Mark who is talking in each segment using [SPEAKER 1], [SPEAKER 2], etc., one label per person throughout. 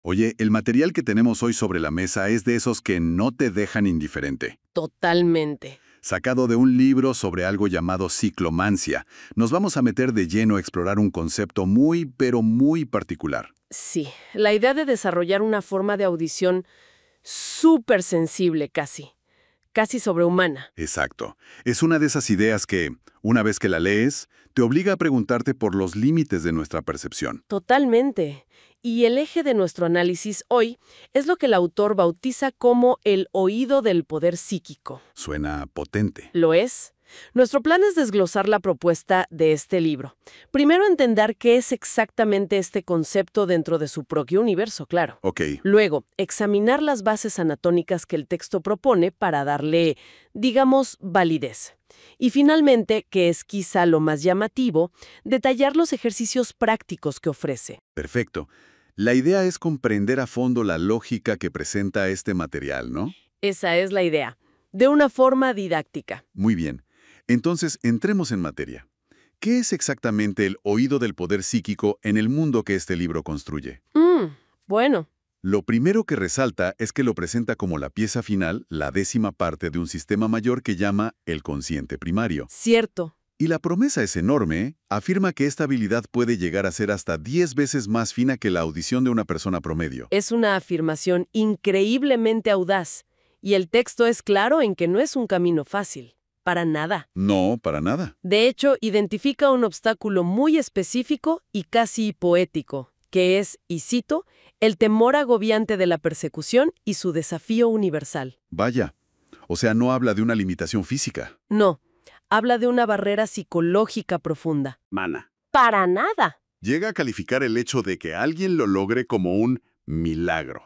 [SPEAKER 1] Oye, el material que tenemos hoy sobre la mesa es de esos que no te dejan indiferente.
[SPEAKER 2] Totalmente.
[SPEAKER 1] Sacado de un libro sobre algo llamado ciclomancia, nos vamos a meter de lleno a explorar un concepto muy, pero muy particular.
[SPEAKER 2] Sí, la idea de desarrollar una forma de audición súper sensible casi sobrehumana.
[SPEAKER 1] Exacto. Es una de esas ideas que, una vez que la lees, te obliga a preguntarte por los límites de nuestra percepción.
[SPEAKER 2] Totalmente. Y el eje de nuestro análisis hoy es lo que el autor bautiza como el oído del poder psíquico.
[SPEAKER 1] Suena potente.
[SPEAKER 2] ¿Lo es? Nuestro plan es desglosar la propuesta de este libro. Primero, entender qué es exactamente este concepto dentro de su propio universo, claro.
[SPEAKER 1] Ok,
[SPEAKER 2] Luego, examinar las bases anatómicas que el texto propone para darle, digamos, validez. Y finalmente, que es quizá lo más llamativo, detallar los ejercicios prácticos que ofrece.
[SPEAKER 1] perfecto. La idea es comprender a fondo la lógica que presenta este material, ¿no?
[SPEAKER 2] Esa es la idea, de una forma didáctica.
[SPEAKER 1] Muy bien. Entonces, entremos en materia. ¿Qué es exactamente el oído del poder psíquico en el mundo que este libro construye?
[SPEAKER 2] Bueno,
[SPEAKER 1] Lo primero que resalta es que lo presenta como la pieza final, la décima parte de un sistema mayor que llama el consciente primario.
[SPEAKER 2] cierto.
[SPEAKER 1] Y la promesa es enorme, ¿eh? Afirma que esta habilidad puede llegar a ser hasta 10 veces más fina que la audición de una persona promedio.
[SPEAKER 2] Es una afirmación increíblemente audaz, y el texto es claro en que no es un camino fácil, para nada.
[SPEAKER 1] No, para nada.
[SPEAKER 2] De hecho, identifica un obstáculo muy específico y casi poético, que es, y cito, el temor agobiante de la persecución y su desafío universal.
[SPEAKER 1] Vaya. O sea, no habla de una limitación física.
[SPEAKER 2] No, habla de una barrera psicológica profunda.
[SPEAKER 1] Mana.
[SPEAKER 2] Para nada.
[SPEAKER 1] Llega a calificar el hecho de que alguien lo logre como un milagro.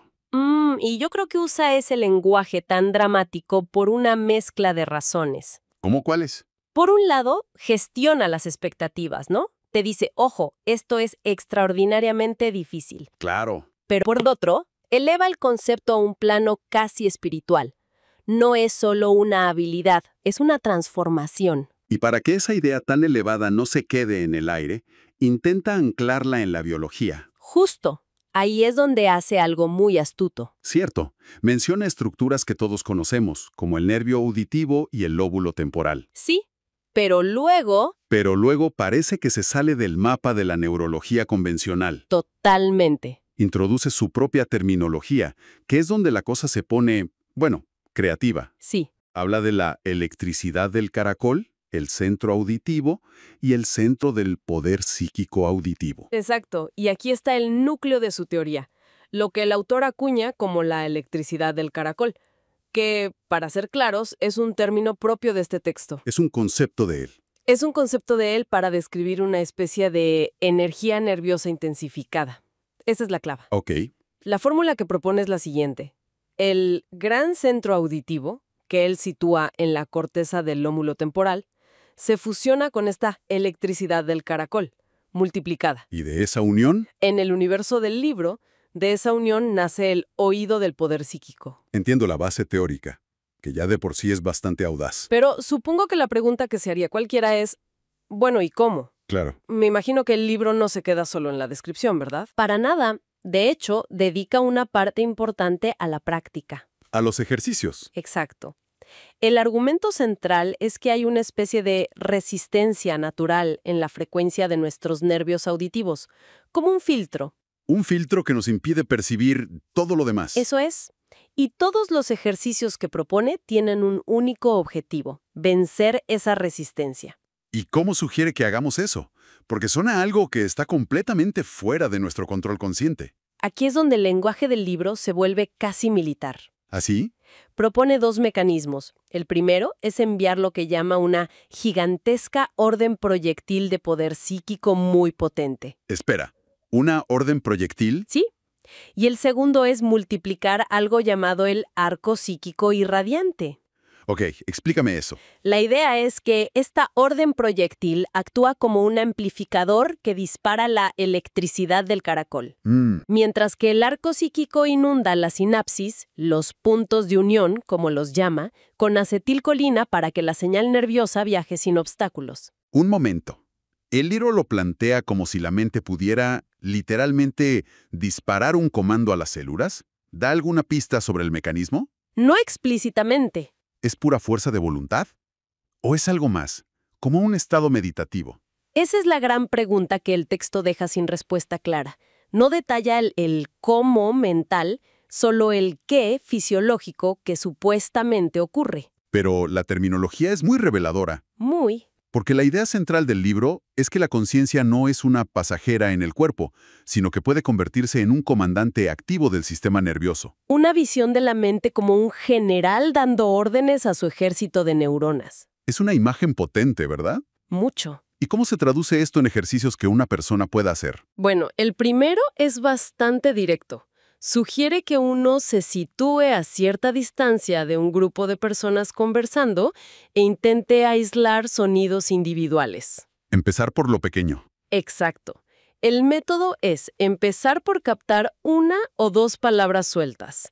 [SPEAKER 2] Y yo creo que usa ese lenguaje tan dramático por una mezcla de razones.
[SPEAKER 1] ¿Cómo cuáles?
[SPEAKER 2] Por un lado, gestiona las expectativas, ¿no? Te dice, ojo, esto es extraordinariamente difícil.
[SPEAKER 1] Claro.
[SPEAKER 2] Pero por otro, eleva el concepto a un plano casi espiritual. No es solo una habilidad, es una transformación.
[SPEAKER 1] Y para que esa idea tan elevada no se quede en el aire, intenta anclarla en la biología.
[SPEAKER 2] Justo. Ahí es donde hace algo muy astuto.
[SPEAKER 1] Cierto, menciona estructuras que todos conocemos, como el nervio auditivo y el lóbulo temporal.
[SPEAKER 2] Sí, pero luego,
[SPEAKER 1] Pero luego parece que se sale del mapa de la neurología convencional.
[SPEAKER 2] totalmente.
[SPEAKER 1] Introduce su propia terminología, que es donde la cosa se pone, bueno, creativa.
[SPEAKER 2] Sí,
[SPEAKER 1] Habla de la electricidad del caracol, el centro auditivo y el centro del poder psíquico auditivo.
[SPEAKER 2] exacto. Y aquí está el núcleo de su teoría, lo que el autor acuña como la electricidad del caracol, que, para ser claros, es un término propio de este texto.
[SPEAKER 1] Es un concepto de él.
[SPEAKER 2] Es un concepto de él para describir una especie de energía nerviosa intensificada. Esa es la clave.
[SPEAKER 1] Ok,
[SPEAKER 2] La fórmula que propone es la siguiente. El gran centro auditivo, que él sitúa en la corteza del lómulo temporal, se fusiona con esta electricidad del caracol, multiplicada.
[SPEAKER 1] ¿y de esa unión?
[SPEAKER 2] En el universo del libro, de esa unión nace el oído del poder psíquico.
[SPEAKER 1] Entiendo la base teórica, que ya de por sí es bastante audaz.
[SPEAKER 2] Pero supongo que la pregunta que se haría cualquiera es, bueno, ¿y cómo?
[SPEAKER 1] Claro.
[SPEAKER 2] Me imagino que el libro no se queda solo en la descripción, ¿verdad? Para nada. De hecho, dedica una parte importante a la práctica.
[SPEAKER 1] A los ejercicios.
[SPEAKER 2] Exacto. El argumento central es que hay una especie de resistencia natural en la frecuencia de nuestros nervios auditivos, como un filtro.
[SPEAKER 1] Un filtro que nos impide percibir todo lo demás.
[SPEAKER 2] Eso es. Y todos los ejercicios que propone tienen un único objetivo: vencer esa resistencia.
[SPEAKER 1] ¿Y cómo sugiere que hagamos eso? Porque suena a algo que está completamente fuera de nuestro control consciente.
[SPEAKER 2] Aquí es donde el lenguaje del libro se vuelve casi militar.
[SPEAKER 1] ¿Así?
[SPEAKER 2] Propone dos mecanismos. El primero es enviar lo que llama una gigantesca orden proyectil de poder psíquico muy potente.
[SPEAKER 1] Espera, ¿una orden proyectil?
[SPEAKER 2] ¿Sí? Y el segundo es multiplicar algo llamado el arco psíquico irradiante.
[SPEAKER 1] Ok, explícame eso.
[SPEAKER 2] La idea es que esta orden proyectil actúa como un amplificador que dispara la electricidad del caracol. Mientras que el arco psíquico inunda la sinapsis, los puntos de unión, como los llama, con acetilcolina para que la señal nerviosa viaje sin obstáculos.
[SPEAKER 1] Un momento. El libro lo plantea como si la mente pudiera, literalmente, disparar un comando a las células. ¿Da alguna pista sobre el mecanismo?
[SPEAKER 2] No explícitamente.
[SPEAKER 1] ¿Es pura fuerza de voluntad? ¿O es algo más, como un estado meditativo?
[SPEAKER 2] Esa es la gran pregunta que el texto deja sin respuesta clara. No detalla el cómo mental, solo el qué fisiológico que supuestamente ocurre.
[SPEAKER 1] Pero la terminología es muy reveladora,
[SPEAKER 2] Muy.
[SPEAKER 1] porque la idea central del libro es que la conciencia no es una pasajera en el cuerpo, sino que puede convertirse en un comandante activo del sistema nervioso.
[SPEAKER 2] Una visión de la mente como un general dando órdenes a su ejército de neuronas.
[SPEAKER 1] Es una imagen potente, ¿verdad?
[SPEAKER 2] Mucho.
[SPEAKER 1] ¿Y cómo se traduce esto en ejercicios que una persona pueda hacer?
[SPEAKER 2] Bueno, el primero es bastante directo. Sugiere que uno se sitúe a cierta distancia de un grupo de personas conversando e intente aislar sonidos individuales.
[SPEAKER 1] Empezar por lo pequeño.
[SPEAKER 2] Exacto. El método es empezar por captar una o dos palabras sueltas.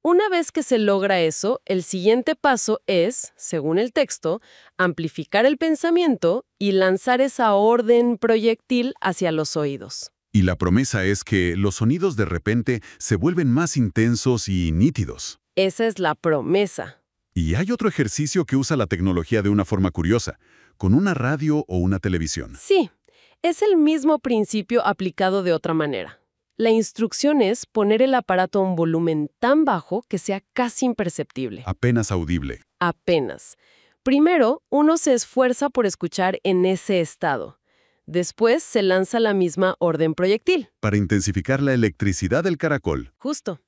[SPEAKER 2] Una vez que se logra eso, el siguiente paso es, según el texto, amplificar el pensamiento y lanzar esa orden proyectil hacia los oídos.
[SPEAKER 1] Y la promesa es que los sonidos de repente se vuelven más intensos y nítidos.
[SPEAKER 2] Esa es la promesa.
[SPEAKER 1] Y hay otro ejercicio que usa la tecnología de una forma curiosa, con una radio o una televisión.
[SPEAKER 2] Sí, es el mismo principio aplicado de otra manera. La instrucción es poner el aparato a un volumen tan bajo que sea casi imperceptible.
[SPEAKER 1] Apenas audible.
[SPEAKER 2] Apenas. Primero, uno se esfuerza por escuchar en ese estado. Después se lanza la misma orden proyectil.
[SPEAKER 1] Para intensificar la electricidad del caracol.
[SPEAKER 2] Justo.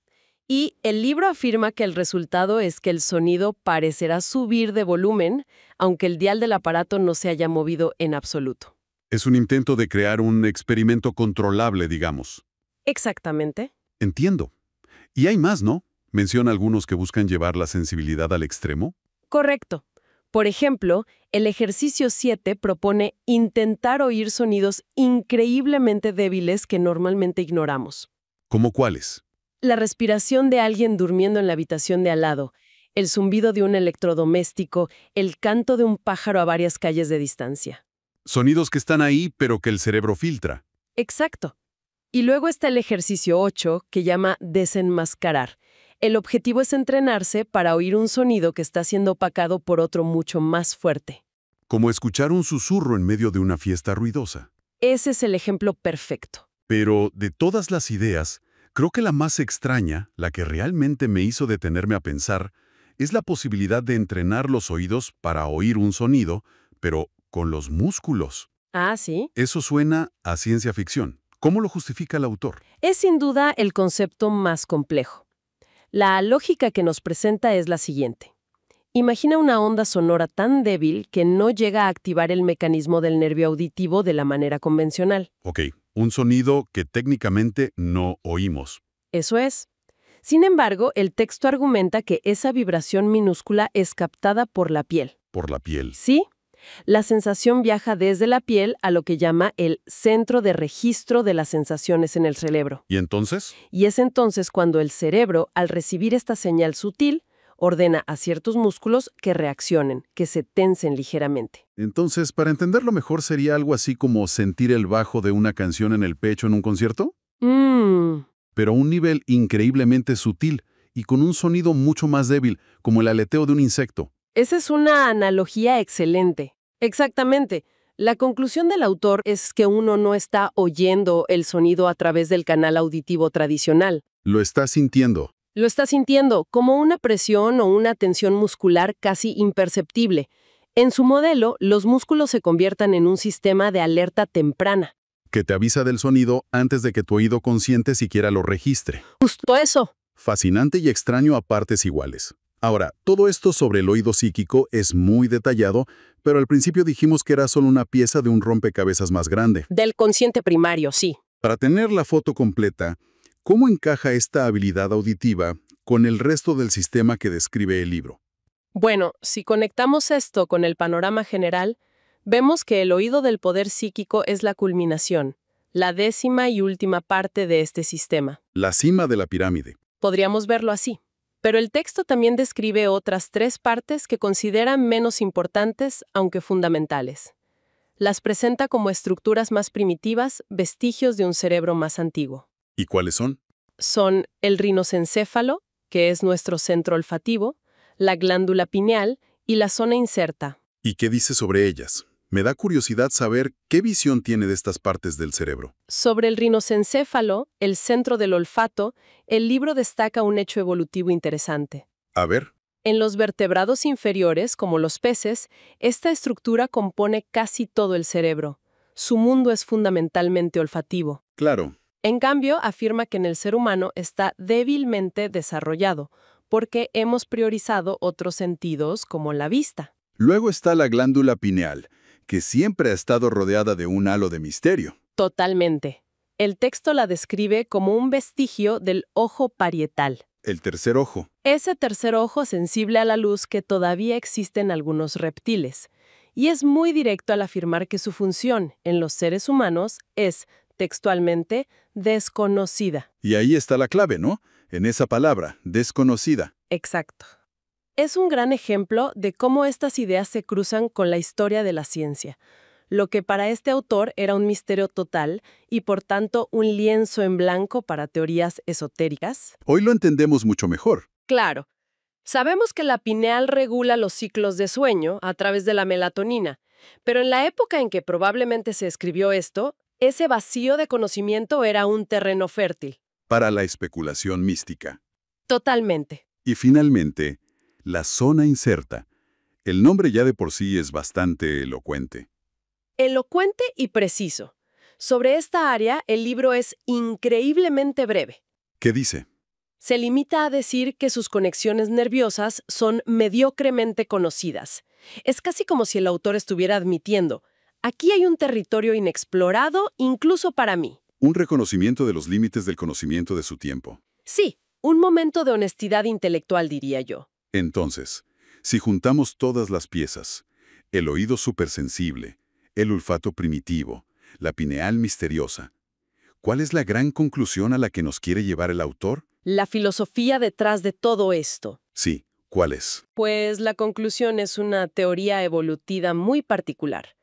[SPEAKER 2] Y el libro afirma que el resultado es que el sonido parecerá subir de volumen, aunque el dial del aparato no se haya movido en absoluto.
[SPEAKER 1] Es un intento de crear un experimento controlable, digamos.
[SPEAKER 2] Exactamente.
[SPEAKER 1] Entiendo. Y hay más, ¿no? Menciona algunos que buscan llevar la sensibilidad al extremo.
[SPEAKER 2] Correcto. Por ejemplo, el ejercicio 7 propone intentar oír sonidos increíblemente débiles que normalmente ignoramos.
[SPEAKER 1] ¿Cómo cuáles?
[SPEAKER 2] La respiración de alguien durmiendo en la habitación de al lado, el zumbido de un electrodoméstico, el canto de un pájaro a varias calles de distancia.
[SPEAKER 1] Sonidos que están ahí, pero que el cerebro filtra.
[SPEAKER 2] Exacto. Y luego está el ejercicio 8, que llama desenmascarar. El objetivo es entrenarse para oír un sonido que está siendo opacado por otro mucho más fuerte.
[SPEAKER 1] Como escuchar un susurro en medio de una fiesta ruidosa.
[SPEAKER 2] Ese es el ejemplo perfecto.
[SPEAKER 1] Pero de todas las ideas, creo que la más extraña, la que realmente me hizo detenerme a pensar, es la posibilidad de entrenar los oídos para oír un sonido, pero con los músculos.
[SPEAKER 2] Ah, ¿sí?
[SPEAKER 1] Eso suena a ciencia ficción. ¿Cómo lo justifica el autor?
[SPEAKER 2] Es sin duda el concepto más complejo. La lógica que nos presenta es la siguiente. Imagina una onda sonora tan débil que no llega a activar el mecanismo del nervio auditivo de la manera convencional.
[SPEAKER 1] Ok, un sonido que técnicamente no oímos.
[SPEAKER 2] Eso es. Sin embargo, el texto argumenta que esa vibración minúscula es captada por la piel.
[SPEAKER 1] Por la piel.
[SPEAKER 2] ¿Sí? La sensación viaja desde la piel a lo que llama el centro de registro de las sensaciones en el cerebro.
[SPEAKER 1] ¿Y entonces?
[SPEAKER 2] Y es entonces cuando el cerebro, al recibir esta señal sutil, ordena a ciertos músculos que reaccionen, que se tensen ligeramente.
[SPEAKER 1] Entonces, para entenderlo mejor, ¿sería algo así como sentir el bajo de una canción en el pecho en un concierto? Pero a un nivel increíblemente sutil y con un sonido mucho más débil, como el aleteo de un insecto.
[SPEAKER 2] Esa es una analogía excelente. Exactamente. La conclusión del autor es que uno no está oyendo el sonido a través del canal auditivo tradicional.
[SPEAKER 1] Lo está sintiendo.
[SPEAKER 2] Lo está sintiendo como una presión o una tensión muscular casi imperceptible. En su modelo, los músculos se conviertan en un sistema de alerta temprana.
[SPEAKER 1] Que te avisa del sonido antes de que tu oído consciente siquiera lo registre.
[SPEAKER 2] Justo eso.
[SPEAKER 1] Fascinante y extraño a partes iguales. Ahora, todo esto sobre el oído psíquico es muy detallado, pero al principio dijimos que era solo una pieza de un rompecabezas más grande.
[SPEAKER 2] Del consciente primario, sí.
[SPEAKER 1] Para tener la foto completa, ¿cómo encaja esta habilidad auditiva con el resto del sistema que describe el libro?
[SPEAKER 2] Bueno, si conectamos esto con el panorama general, vemos que el oído del poder psíquico es la culminación, la décima y última parte de este sistema.
[SPEAKER 1] La cima de la pirámide.
[SPEAKER 2] Podríamos verlo así. Pero el texto también describe otras 3 partes que consideran menos importantes, aunque fundamentales. Las presenta como estructuras más primitivas, vestigios de un cerebro más antiguo.
[SPEAKER 1] ¿Y cuáles son?
[SPEAKER 2] Son el rinocencéfalo, que es nuestro centro olfativo, la glándula pineal y la zona inserta.
[SPEAKER 1] ¿Y qué dice sobre ellas? Me da curiosidad saber qué visión tiene de estas partes del cerebro.
[SPEAKER 2] Sobre el rinocencéfalo, el centro del olfato, el libro destaca un hecho evolutivo interesante.
[SPEAKER 1] A ver.
[SPEAKER 2] En los vertebrados inferiores, como los peces, esta estructura compone casi todo el cerebro. Su mundo es fundamentalmente olfativo.
[SPEAKER 1] Claro.
[SPEAKER 2] En cambio, afirma que en el ser humano está débilmente desarrollado, porque hemos priorizado otros sentidos como la vista.
[SPEAKER 3] Luego está la glándula pineal, que siempre ha estado rodeada de un halo de misterio.
[SPEAKER 2] Totalmente. El texto la describe como un vestigio del ojo parietal.
[SPEAKER 3] El tercer ojo.
[SPEAKER 2] Ese tercer ojo sensible a la luz que todavía existe en algunos reptiles. Y es muy directo al afirmar que su función en los seres humanos es, textualmente, desconocida.
[SPEAKER 3] Y ahí está la clave, ¿no? En esa palabra, desconocida.
[SPEAKER 2] Exacto. Es un gran ejemplo de cómo estas ideas se cruzan con la historia de la ciencia. Lo que para este autor era un misterio total y por tanto un lienzo en blanco para teorías esotéricas.
[SPEAKER 3] Hoy lo entendemos mucho mejor.
[SPEAKER 2] Claro. Sabemos que la pineal regula los ciclos de sueño a través de la melatonina, pero en la época en que probablemente se escribió esto, ese vacío de conocimiento era un terreno fértil.
[SPEAKER 3] Para la especulación mística.
[SPEAKER 2] Totalmente.
[SPEAKER 3] Y finalmente, la zona inserta. El nombre ya de por sí es bastante elocuente.
[SPEAKER 2] Elocuente y preciso. Sobre esta área, el libro es increíblemente breve.
[SPEAKER 3] ¿Qué dice?
[SPEAKER 2] Se limita a decir que sus conexiones nerviosas son mediocremente conocidas. Es casi como si el autor estuviera admitiendo, aquí hay un territorio inexplorado incluso para mí.
[SPEAKER 3] Un reconocimiento de los límites del conocimiento de su tiempo.
[SPEAKER 2] Sí, un momento de honestidad intelectual, diría yo.
[SPEAKER 3] Entonces, si juntamos todas las piezas, el oído supersensible, el olfato primitivo, la pineal misteriosa, ¿cuál es la gran conclusión a la que nos quiere llevar el autor?
[SPEAKER 2] La filosofía detrás de todo esto.
[SPEAKER 3] Sí, ¿cuál es?
[SPEAKER 2] Pues la conclusión es una teoría evolutiva muy particular.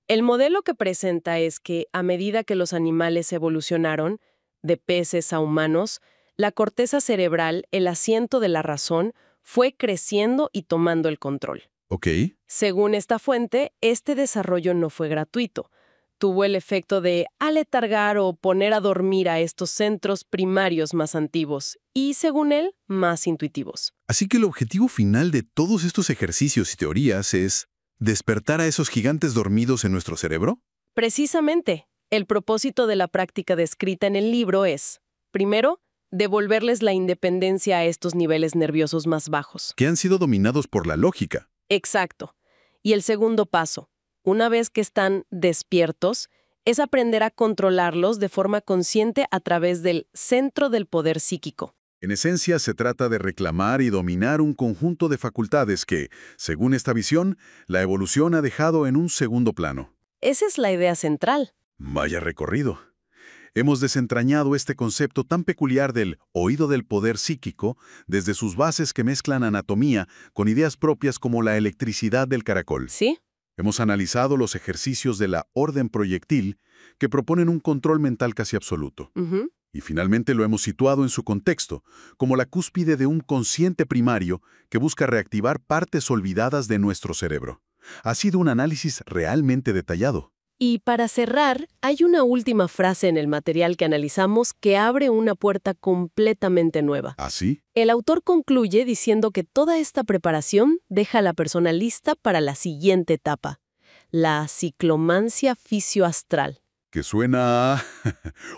[SPEAKER 2] El modelo que presenta es que, a medida que los animales evolucionaron, de peces a humanos, la corteza cerebral, el asiento de la razón, fue creciendo y tomando el control.
[SPEAKER 3] Ok.
[SPEAKER 2] Según esta fuente, este desarrollo no fue gratuito. Tuvo el efecto de aletargar o poner a dormir a estos centros primarios más antiguos y, según él, más intuitivos.
[SPEAKER 1] Así que el objetivo final de todos estos ejercicios y teorías es ¿despertar a esos gigantes dormidos en nuestro cerebro?
[SPEAKER 2] Precisamente, el propósito de la práctica descrita en el libro es, primero, devolverles la independencia a estos niveles nerviosos más bajos.
[SPEAKER 1] Que han sido dominados por la lógica.
[SPEAKER 2] Exacto. Y el segundo paso, una vez que están despiertos, es aprender a controlarlos de forma consciente a través del centro del poder psíquico.
[SPEAKER 1] En esencia, se trata de reclamar y dominar un conjunto de facultades que, según esta visión, la evolución ha dejado en un segundo plano.
[SPEAKER 2] Esa es la idea central.
[SPEAKER 1] Vaya recorrido. Hemos desentrañado este concepto tan peculiar del oído del poder psíquico desde sus bases que mezclan anatomía con ideas propias como la electricidad del caracol.
[SPEAKER 2] ¿Sí?
[SPEAKER 1] Hemos analizado los ejercicios de la orden proyectil que proponen un control mental casi absoluto.
[SPEAKER 2] Ujú.
[SPEAKER 1] Y finalmente lo hemos situado en su contexto, como la cúspide de un consciente primario que busca reactivar partes olvidadas de nuestro cerebro. Ha sido un análisis realmente detallado.
[SPEAKER 2] Y para cerrar, hay una última frase en el material que analizamos que abre una puerta completamente nueva.
[SPEAKER 1] ¿Así?
[SPEAKER 2] El autor concluye diciendo que toda esta preparación deja a la persona lista para la siguiente etapa, la ciclomancia fisioastral.
[SPEAKER 1] Que suena a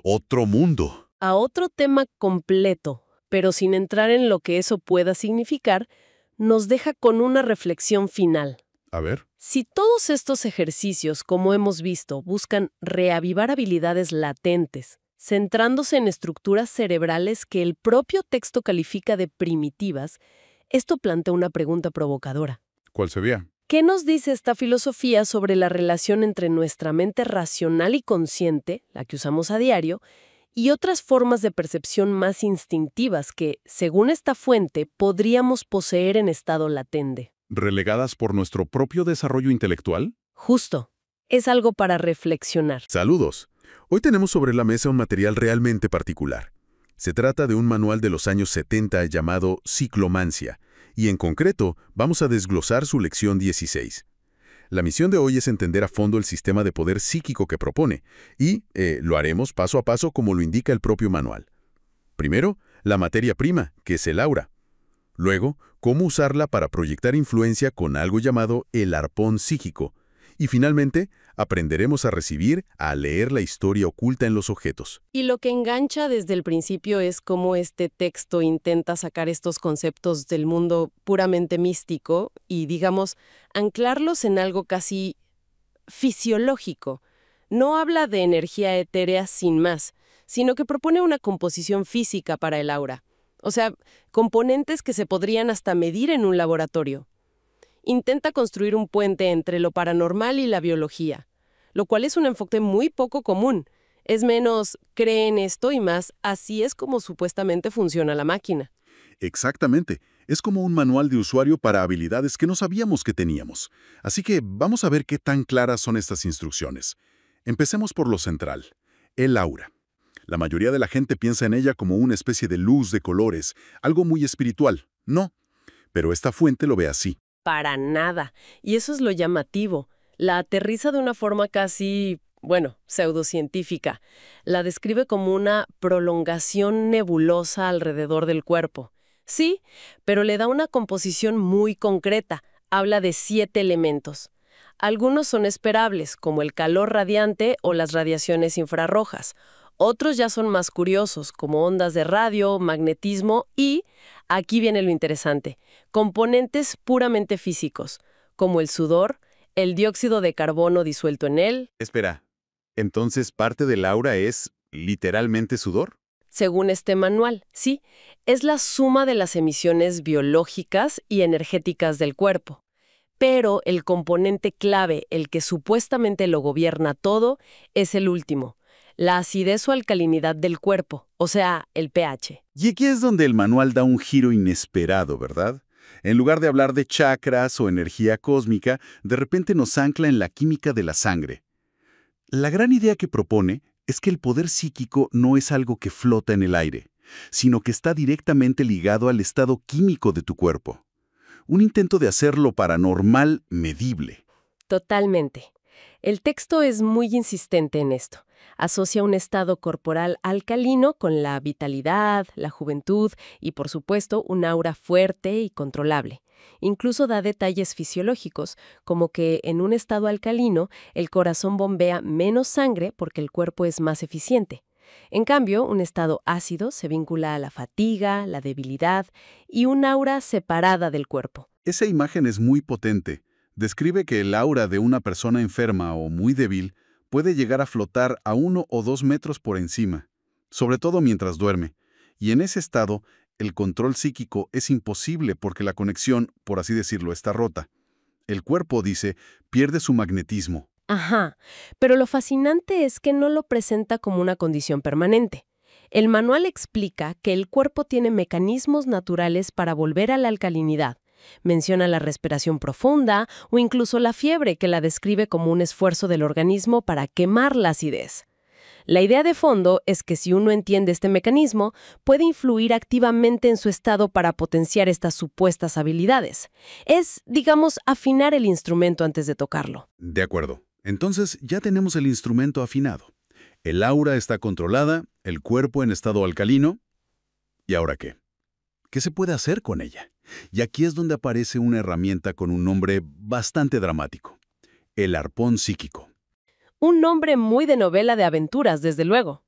[SPEAKER 1] otro mundo.
[SPEAKER 2] A otro tema completo, pero sin entrar en lo que eso pueda significar, nos deja con una reflexión final.
[SPEAKER 1] A ver.
[SPEAKER 2] Si todos estos ejercicios, como hemos visto, buscan reavivar habilidades latentes, centrándose en estructuras cerebrales que el propio texto califica de primitivas, esto plantea una pregunta provocadora.
[SPEAKER 1] ¿Cuál sería?
[SPEAKER 2] ¿Qué nos dice esta filosofía sobre la relación entre nuestra mente racional y consciente, la que usamos a diario, y otras formas de percepción más instintivas que, según esta fuente, podríamos poseer en estado latente?
[SPEAKER 1] ¿Relegadas por nuestro propio desarrollo intelectual?
[SPEAKER 2] Justo. Es algo para reflexionar.
[SPEAKER 4] Saludos. Hoy tenemos sobre la mesa un material realmente particular. Se trata de un manual de los años 70 llamado Ciclomancia, y en concreto vamos a desglosar su lección 16. La misión de hoy es entender a fondo el sistema de poder psíquico que propone, y lo haremos paso a paso como lo indica el propio manual. Primero, la materia prima, que es el aura. Luego, cómo usarla para proyectar influencia con algo llamado el arpón psíquico. Y finalmente, aprenderemos a recibir, a leer la historia oculta en los objetos.
[SPEAKER 2] Y lo que engancha desde el principio es cómo este texto intenta sacar estos conceptos del mundo puramente místico y, digamos, anclarlos en algo casi fisiológico. No habla de energía etérea sin más, sino que propone una composición física para el aura. O sea, componentes que se podrían hasta medir en un laboratorio. Intenta construir un puente entre lo paranormal y la biología, lo cual es un enfoque muy poco común. Es menos, cree en esto y más, así es como supuestamente funciona la máquina.
[SPEAKER 1] Exactamente. Es como un manual de usuario para habilidades que no sabíamos que teníamos. Así que vamos a ver qué tan claras son estas instrucciones. Empecemos por lo central, el aura. La mayoría de la gente piensa en ella como una especie de luz de colores, algo muy espiritual. No, pero esta fuente lo ve así.
[SPEAKER 2] Para nada. Y eso es lo llamativo. La aterriza de una forma casi, pseudocientífica. La describe como una prolongación nebulosa alrededor del cuerpo. Sí, pero le da una composición muy concreta. Habla de 7 elementos. Algunos son esperables, como el calor radiante o las radiaciones infrarrojas. Otros ya son más curiosos, como ondas de radio, magnetismo y, aquí viene lo interesante, componentes puramente físicos, como el sudor, el dióxido de carbono disuelto en él.
[SPEAKER 3] Espera, ¿entonces parte del aura es literalmente sudor?
[SPEAKER 2] Según este manual, sí, es la suma de las emisiones biológicas y energéticas del cuerpo. Pero el componente clave, el que supuestamente lo gobierna todo, es el último. La acidez o alcalinidad del cuerpo, o sea, el pH.
[SPEAKER 3] Y aquí es donde el manual da un giro inesperado, ¿verdad? En lugar de hablar de chakras o energía cósmica, de repente nos ancla en la química de la sangre. La gran idea que propone es que el poder psíquico no es algo que flota en el aire, sino que está directamente ligado al estado químico de tu cuerpo. Un intento de hacerlo paranormal medible.
[SPEAKER 2] Totalmente. El texto es muy insistente en esto. Asocia un estado corporal alcalino con la vitalidad, la juventud y, por supuesto, un aura fuerte y controlable. Incluso da detalles fisiológicos, como que en un estado alcalino el corazón bombea menos sangre porque el cuerpo es más eficiente. En cambio, un estado ácido se vincula a la fatiga, la debilidad y un aura separada del cuerpo.
[SPEAKER 1] Esa imagen es muy potente. Describe que el aura de una persona enferma o muy débil puede llegar a flotar a 1 o 2 metros por encima, sobre todo mientras duerme. Y en ese estado, el control psíquico es imposible porque la conexión, por así decirlo, está rota. El cuerpo, dice, pierde su magnetismo.
[SPEAKER 2] Ajá, pero lo fascinante es que no lo presenta como una condición permanente. El manual explica que el cuerpo tiene mecanismos naturales para volver a la alcalinidad. Menciona la respiración profunda o incluso la fiebre, que la describe como un esfuerzo del organismo para quemar la acidez. La idea de fondo es que si uno entiende este mecanismo, puede influir activamente en su estado para potenciar estas supuestas habilidades. Es, digamos, afinar el instrumento antes de tocarlo.
[SPEAKER 1] De acuerdo. Entonces ya tenemos el instrumento afinado. El aura está controlada, el cuerpo en estado alcalino. ¿Y ahora qué? ¿Qué se puede hacer con ella? Y aquí es donde aparece una herramienta con un nombre bastante dramático. El arpón psíquico.
[SPEAKER 2] Un nombre muy de novela de aventuras, desde luego.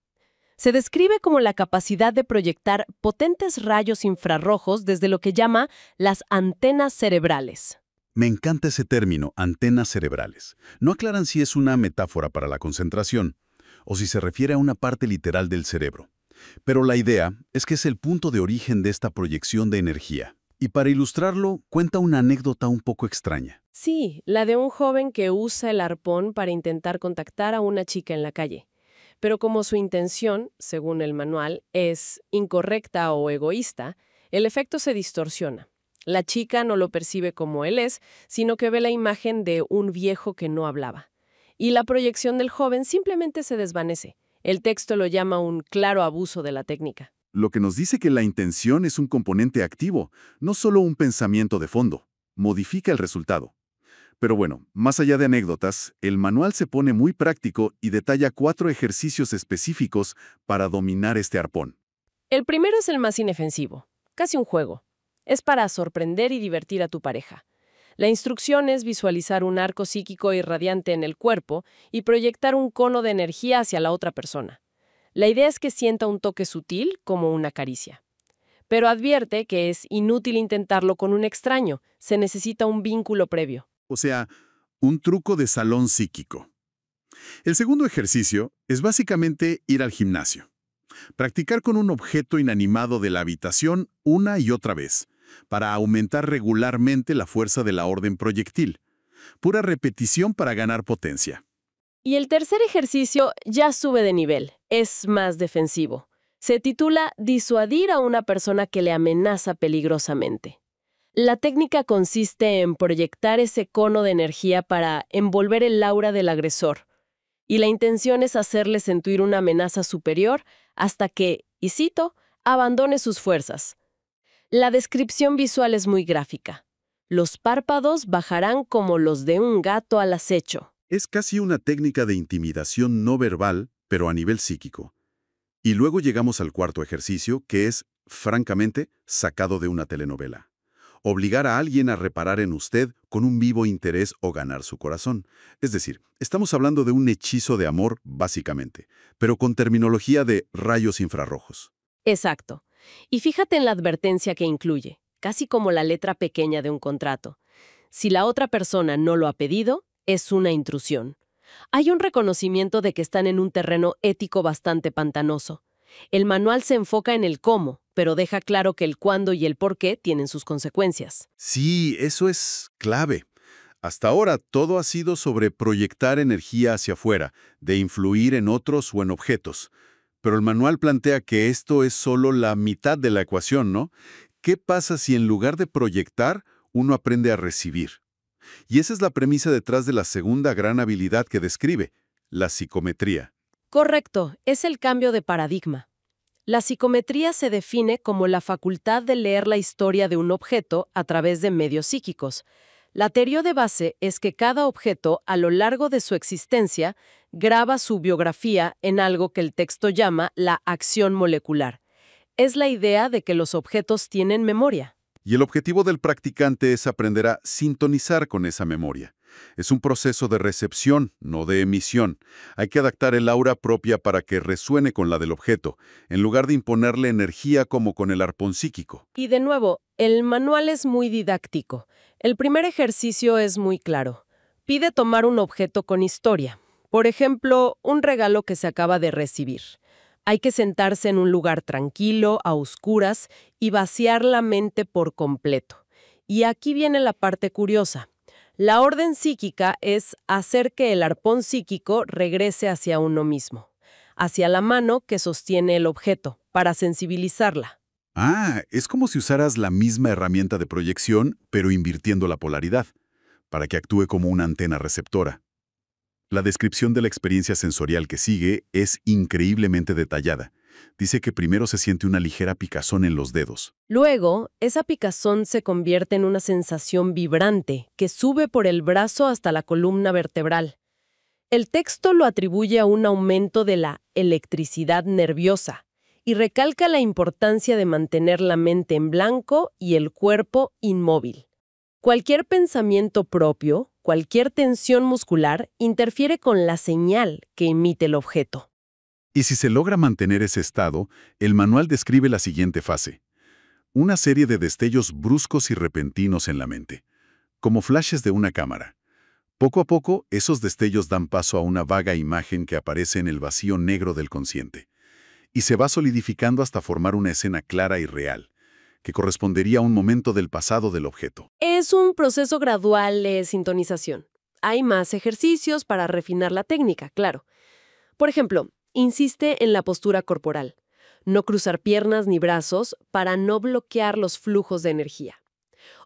[SPEAKER 2] Se describe como la capacidad de proyectar potentes rayos infrarrojos desde lo que llama las antenas cerebrales.
[SPEAKER 1] Me encanta ese término, antenas cerebrales. No aclaran si es una metáfora para la concentración o si se refiere a una parte literal del cerebro. Pero la idea es que es el punto de origen de esta proyección de energía. Y para ilustrarlo, cuenta una anécdota un poco extraña.
[SPEAKER 2] Sí, la de un joven que usa el arpón para intentar contactar a una chica en la calle. Pero como su intención, según el manual, es incorrecta o egoísta, el efecto se distorsiona. La chica no lo percibe como él es, sino que ve la imagen de un viejo que no hablaba. y la proyección del joven simplemente se desvanece. El texto lo llama un claro abuso de la técnica.
[SPEAKER 3] Lo que nos dice que la intención es un componente activo, no solo un pensamiento de fondo. Modifica el resultado. Pero bueno, más allá de anécdotas, el manual se pone muy práctico y detalla 4 ejercicios específicos para dominar este arpón.
[SPEAKER 2] El primero es el más inofensivo, casi un juego. Es para sorprender y divertir a tu pareja. La instrucción es visualizar un arco psíquico irradiante en el cuerpo y proyectar un cono de energía hacia la otra persona. La idea es que sienta un toque sutil como una caricia. Pero advierte que es inútil intentarlo con un extraño, se necesita un vínculo previo.
[SPEAKER 3] O sea, un truco de salón psíquico. El segundo ejercicio es básicamente ir al gimnasio. Practicar con un objeto inanimado de la habitación una y otra vez, para aumentar regularmente la fuerza de la orden proyectil. Pura repetición para ganar potencia.
[SPEAKER 2] Y el tercer ejercicio ya sube de nivel, es más defensivo. Se titula Disuadir a una persona que le amenaza peligrosamente. La técnica consiste en proyectar ese cono de energía para envolver el aura del agresor. Y la intención es hacerle sentir una amenaza superior hasta que, y cito, abandone sus fuerzas. La descripción visual es muy gráfica. Los párpados bajarán como los de un gato al acecho.
[SPEAKER 3] Es casi una técnica de intimidación no verbal, pero a nivel psíquico. Y luego llegamos al cuarto ejercicio, que es, francamente, sacado de una telenovela. Obligar a alguien a reparar en usted con un vivo interés o ganar su corazón. Es decir, estamos hablando de un hechizo de amor, básicamente, pero con terminología de rayos infrarrojos.
[SPEAKER 2] Exacto. Y fíjate en la advertencia que incluye, casi como la letra pequeña de un contrato. Si la otra persona no lo ha pedido, es una intrusión. Hay un reconocimiento de que están en un terreno ético bastante pantanoso. El manual se enfoca en el cómo, pero deja claro que el cuándo y el por qué tienen sus consecuencias.
[SPEAKER 3] Sí, eso es clave. Hasta ahora todo ha sido sobre proyectar energía hacia afuera, de influir en otros o en objetos. Pero el manual plantea que esto es solo la mitad de la ecuación, ¿no? ¿Qué pasa si en lugar de proyectar, uno aprende a recibir? Y esa es la premisa detrás de la segunda gran habilidad que describe, la psicometría.
[SPEAKER 2] Correcto, es el cambio de paradigma. La psicometría se define como la facultad de leer la historia de un objeto a través de medios psíquicos. La teoría de base es que cada objeto, a lo largo de su existencia, graba su biografía en algo que el texto llama la acción molecular. Es la idea de que los objetos tienen memoria.
[SPEAKER 3] Y el objetivo del practicante es aprender a sintonizar con esa memoria. Es un proceso de recepción, no de emisión. Hay que adaptar el aura propia para que resuene con la del objeto, en lugar de imponerle energía como con el arpón psíquico.
[SPEAKER 2] Y de nuevo, el manual es muy didáctico. El primer ejercicio es muy claro. Pide tomar un objeto con historia. Por ejemplo, un regalo que se acaba de recibir. Hay que sentarse en un lugar tranquilo, a oscuras, y vaciar la mente por completo. Y aquí viene la parte curiosa. La orden psíquica es hacer que el arpón psíquico regrese hacia uno mismo, hacia la mano que sostiene el objeto, para sensibilizarla.
[SPEAKER 3] Ah, es como si usaras la misma herramienta de proyección, pero invirtiendo la polaridad, para que actúe como una antena receptora. La descripción de la experiencia sensorial que sigue es increíblemente detallada. Dice que primero se siente una ligera picazón en los dedos.
[SPEAKER 2] Luego, esa picazón se convierte en una sensación vibrante que sube por el brazo hasta la columna vertebral. El texto lo atribuye a un aumento de la electricidad nerviosa y recalca la importancia de mantener la mente en blanco y el cuerpo inmóvil. Cualquier pensamiento propio, cualquier tensión muscular, interfiere con la señal que emite el objeto.
[SPEAKER 3] Y si se logra mantener ese estado, el manual describe la siguiente fase. Una serie de destellos bruscos y repentinos en la mente, como flashes de una cámara. Poco a poco, esos destellos dan paso a una vaga imagen que aparece en el vacío negro del consciente, y se va solidificando hasta formar una escena clara y real, que correspondería a un momento del pasado del objeto.
[SPEAKER 2] Es un proceso gradual de sintonización. Hay más ejercicios para refinar la técnica, claro. Por ejemplo, insiste en la postura corporal. No cruzar piernas ni brazos para no bloquear los flujos de energía.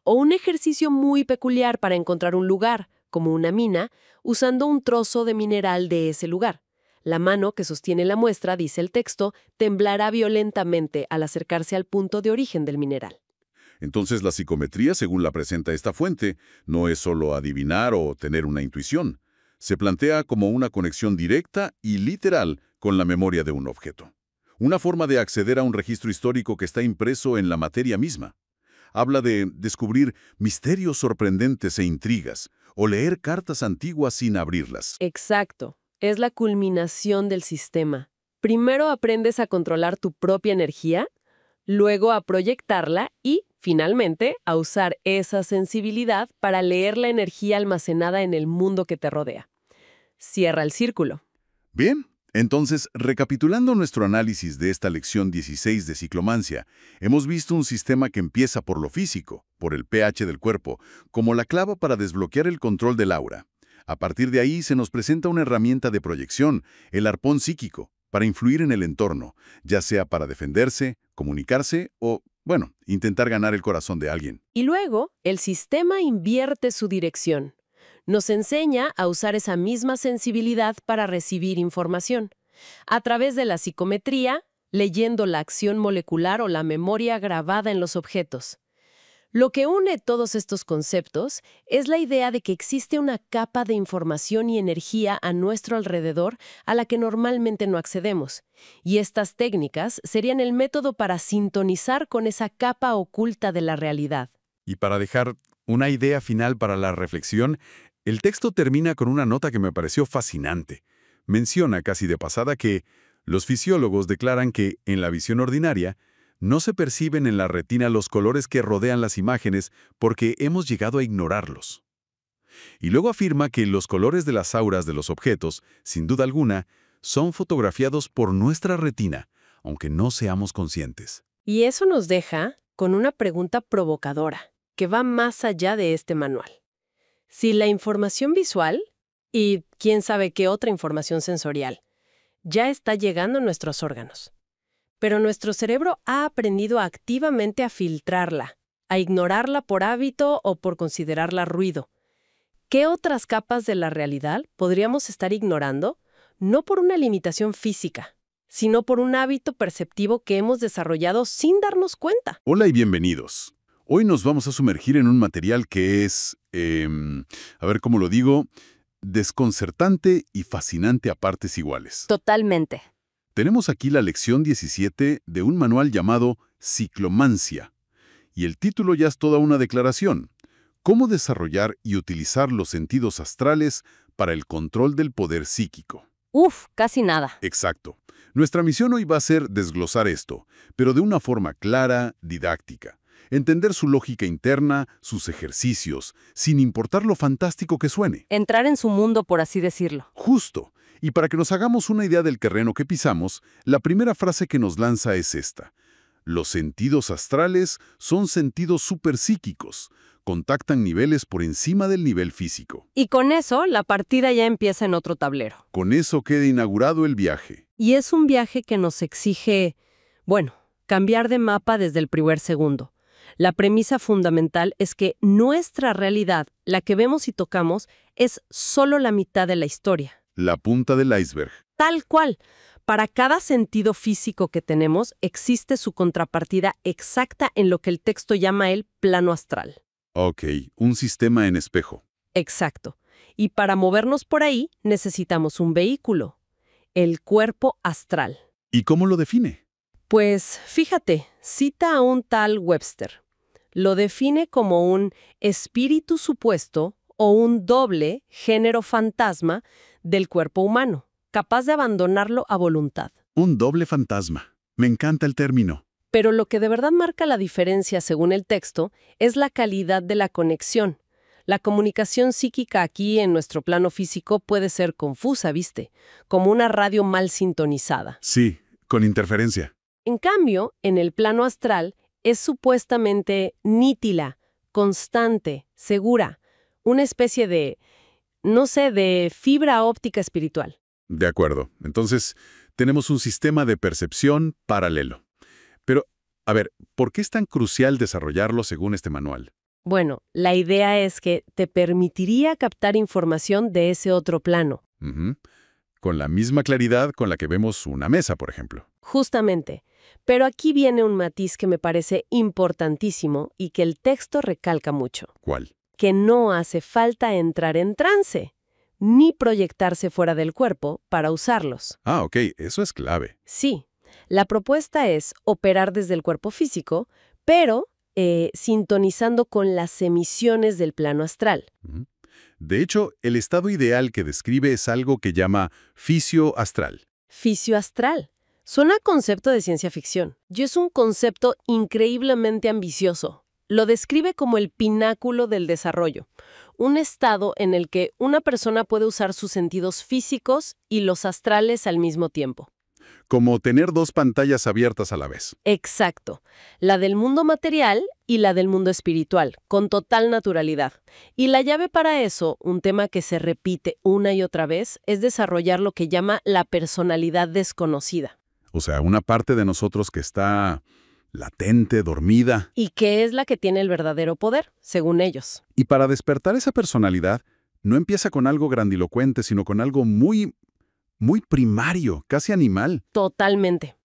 [SPEAKER 2] O un ejercicio muy peculiar para encontrar un lugar, como una mina, usando un trozo de mineral de ese lugar. La mano que sostiene la muestra, dice el texto, temblará violentamente al acercarse al punto de origen del mineral.
[SPEAKER 3] Entonces la psicometría, según la presenta esta fuente, no es solo adivinar o tener una intuición. Se plantea como una conexión directa y literal con la memoria de un objeto. Una forma de acceder a un registro histórico que está impreso en la materia misma. Habla de descubrir misterios sorprendentes e intrigas, o leer cartas antiguas sin abrirlas.
[SPEAKER 2] Exacto. Es la culminación del sistema. Primero aprendes a controlar tu propia energía, luego a proyectarla y, finalmente, a usar esa sensibilidad para leer la energía almacenada en el mundo que te rodea. Cierra el círculo.
[SPEAKER 3] Bien, entonces, recapitulando nuestro análisis de esta lección 16 de ciclomancia, hemos visto un sistema que empieza por lo físico, por el pH del cuerpo, como la clave para desbloquear el control del aura. A partir de ahí se nos presenta una herramienta de proyección, el arpón psíquico, para influir en el entorno, ya sea para defenderse, comunicarse o, bueno, intentar ganar el corazón de alguien.
[SPEAKER 2] Y luego, el sistema invierte su dirección. Nos enseña a usar esa misma sensibilidad para recibir información. A través de la psicometría, leyendo la acción molecular o la memoria grabada en los objetos. Lo que une todos estos conceptos es la idea de que existe una capa de información y energía a nuestro alrededor a la que normalmente no accedemos. Y estas técnicas serían el método para sintonizar con esa capa oculta de la realidad.
[SPEAKER 1] Y para dejar una idea final para la reflexión, el texto termina con una nota que me pareció fascinante. Menciona casi de pasada que los fisiólogos declaran que, en la visión ordinaria, no se perciben en la retina los colores que rodean las imágenes porque hemos llegado a ignorarlos. Y luego afirma que los colores de las auras de los objetos, sin duda alguna, son fotografiados por nuestra retina, aunque no seamos conscientes.
[SPEAKER 2] Y eso nos deja con una pregunta provocadora, que va más allá de este manual. Si la información visual, y quién sabe qué otra información sensorial, ya está llegando a nuestros órganos, pero nuestro cerebro ha aprendido activamente a filtrarla, a ignorarla por hábito o por considerarla ruido. ¿Qué otras capas de la realidad podríamos estar ignorando? No por una limitación física, sino por un hábito perceptivo que hemos desarrollado sin darnos cuenta.
[SPEAKER 3] Hola y bienvenidos. Hoy nos vamos a sumergir en un material que es, a ver cómo lo digo, desconcertante y fascinante a partes iguales.
[SPEAKER 2] Totalmente.
[SPEAKER 3] Tenemos aquí la lección 17 de un manual llamado Ciclomancia. Y el título ya es toda una declaración. Cómo desarrollar y utilizar los sentidos astrales para el control del poder psíquico.
[SPEAKER 2] Casi nada.
[SPEAKER 3] Exacto. Nuestra misión hoy va a ser desglosar esto, pero de una forma clara, didáctica. Entender su lógica interna, sus ejercicios, sin importar lo fantástico que suene.
[SPEAKER 2] Entrar en su mundo, por así decirlo.
[SPEAKER 3] Justo. Y para que nos hagamos una idea del terreno que pisamos, la primera frase que nos lanza es esta. Los sentidos astrales son sentidos superpsíquicos. Contactan niveles por encima del nivel físico.
[SPEAKER 2] Y con eso, la partida ya empieza en otro tablero.
[SPEAKER 3] Con eso queda inaugurado el viaje.
[SPEAKER 2] Y es un viaje que nos exige, cambiar de mapa desde el primer segundo. La premisa fundamental es que nuestra realidad, la que vemos y tocamos, es solo la mitad de la historia.
[SPEAKER 3] La punta del iceberg.
[SPEAKER 2] Tal cual. Para cada sentido físico que tenemos, existe su contrapartida exacta en lo que el texto llama el plano astral.
[SPEAKER 3] Ok, un sistema en espejo.
[SPEAKER 2] Exacto. Y para movernos por ahí, necesitamos un vehículo, el cuerpo astral.
[SPEAKER 3] ¿Y cómo lo define?
[SPEAKER 2] Pues, fíjate, cita a un tal Webster. Lo define como un espíritu supuesto o un doble género fantasma del cuerpo humano, capaz de abandonarlo a voluntad.
[SPEAKER 3] Un doble fantasma. Me encanta el término.
[SPEAKER 2] Pero lo que de verdad marca la diferencia, según el texto, es la calidad de la conexión. La comunicación psíquica aquí en nuestro plano físico puede ser confusa, ¿viste? Como una radio mal sintonizada.
[SPEAKER 3] Sí, con interferencia.
[SPEAKER 2] En cambio, en el plano astral es supuestamente nítida, constante, segura, una especie de, de fibra óptica espiritual.
[SPEAKER 3] De acuerdo. Entonces, tenemos un sistema de percepción paralelo. Pero, a ver, ¿por qué es tan crucial desarrollarlo según este manual?
[SPEAKER 2] Bueno, la idea es que te permitiría captar información de ese otro plano.
[SPEAKER 1] Ujú. Con la misma claridad con la que vemos una mesa, por ejemplo.
[SPEAKER 2] Justamente. Pero aquí viene un matiz que me parece importantísimo y que el texto recalca mucho.
[SPEAKER 1] ¿Cuál?
[SPEAKER 2] Que no hace falta entrar en trance, ni proyectarse fuera del cuerpo para usarlos.
[SPEAKER 1] Ah, ok, eso es clave.
[SPEAKER 2] Sí, la propuesta es operar desde el cuerpo físico, pero sintonizando con las emisiones del plano astral.
[SPEAKER 1] Ujú. De hecho, el estado ideal que describe es algo que llama fisio astral.
[SPEAKER 2] Fisio-astral. Suena a concepto de ciencia ficción. Y es un concepto increíblemente ambicioso. Lo describe como el pináculo del desarrollo. Un estado en el que una persona puede usar sus sentidos físicos y los astrales al mismo tiempo.
[SPEAKER 1] Como tener dos pantallas abiertas a la vez.
[SPEAKER 2] Exacto. La del mundo material y la del mundo espiritual, con total naturalidad. Y la llave para eso, un tema que se repite una y otra vez, es desarrollar lo que llama la personalidad desconocida.
[SPEAKER 1] O sea, una parte de nosotros que está latente, dormida.
[SPEAKER 2] Y que es la que tiene el verdadero poder, según ellos.
[SPEAKER 1] Y para despertar esa personalidad, no empieza con algo grandilocuente, sino con algo muy primario, casi animal.
[SPEAKER 2] Totalmente.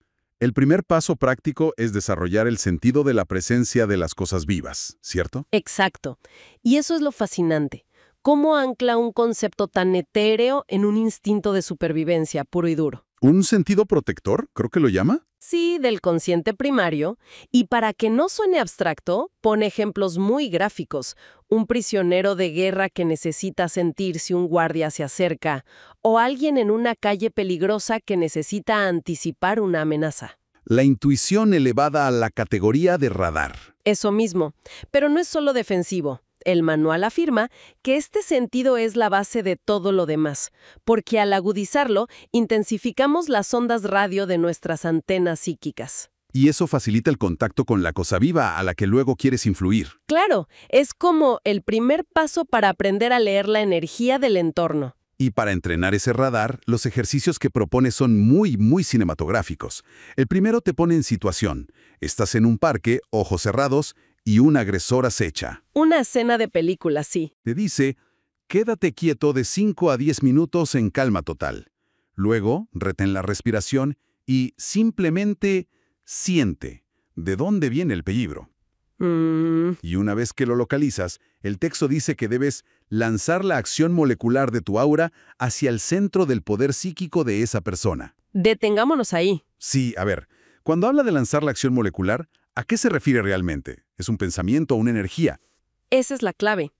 [SPEAKER 1] El primer paso práctico es desarrollar el sentido de la presencia de las cosas vivas, ¿cierto?
[SPEAKER 2] Exacto. Y eso es lo fascinante. ¿Cómo ancla un concepto tan etéreo en un instinto de supervivencia puro y duro?
[SPEAKER 1] ¿Un sentido protector? Creo que lo llama.
[SPEAKER 2] Sí, del consciente primario, y para que no suene abstracto, pone ejemplos muy gráficos. Un prisionero de guerra que necesita sentir si un guardia se acerca, o alguien en una calle peligrosa que necesita anticipar una amenaza.
[SPEAKER 1] La intuición elevada a la categoría de radar.
[SPEAKER 2] Eso mismo, pero no es solo defensivo. El manual afirma que este sentido es la base de todo lo demás, porque al agudizarlo, intensificamos las ondas radio de nuestras antenas psíquicas.
[SPEAKER 1] Y eso facilita el contacto con la cosa viva a la que luego quieres influir.
[SPEAKER 2] Claro, es como el primer paso para aprender a leer la energía del entorno.
[SPEAKER 1] Y para entrenar ese radar, los ejercicios que propone son muy cinematográficos. El primero te pone en situación. Estás en un parque, ojos cerrados, y un agresor acecha.
[SPEAKER 2] Una escena de película, sí.
[SPEAKER 1] Te dice, quédate quieto de 5 a 10 minutos en calma total. Luego, retén la respiración y simplemente siente de dónde viene el peligro. Y una vez que lo localizas, el texto dice que debes lanzar la acción molecular de tu aura hacia el centro del poder psíquico de esa persona.
[SPEAKER 2] Detengámonos ahí.
[SPEAKER 1] Sí, a ver, cuando habla de lanzar la acción molecular, ¿a qué se refiere realmente? ¿Es un pensamiento o una energía?
[SPEAKER 2] Esa es la clave.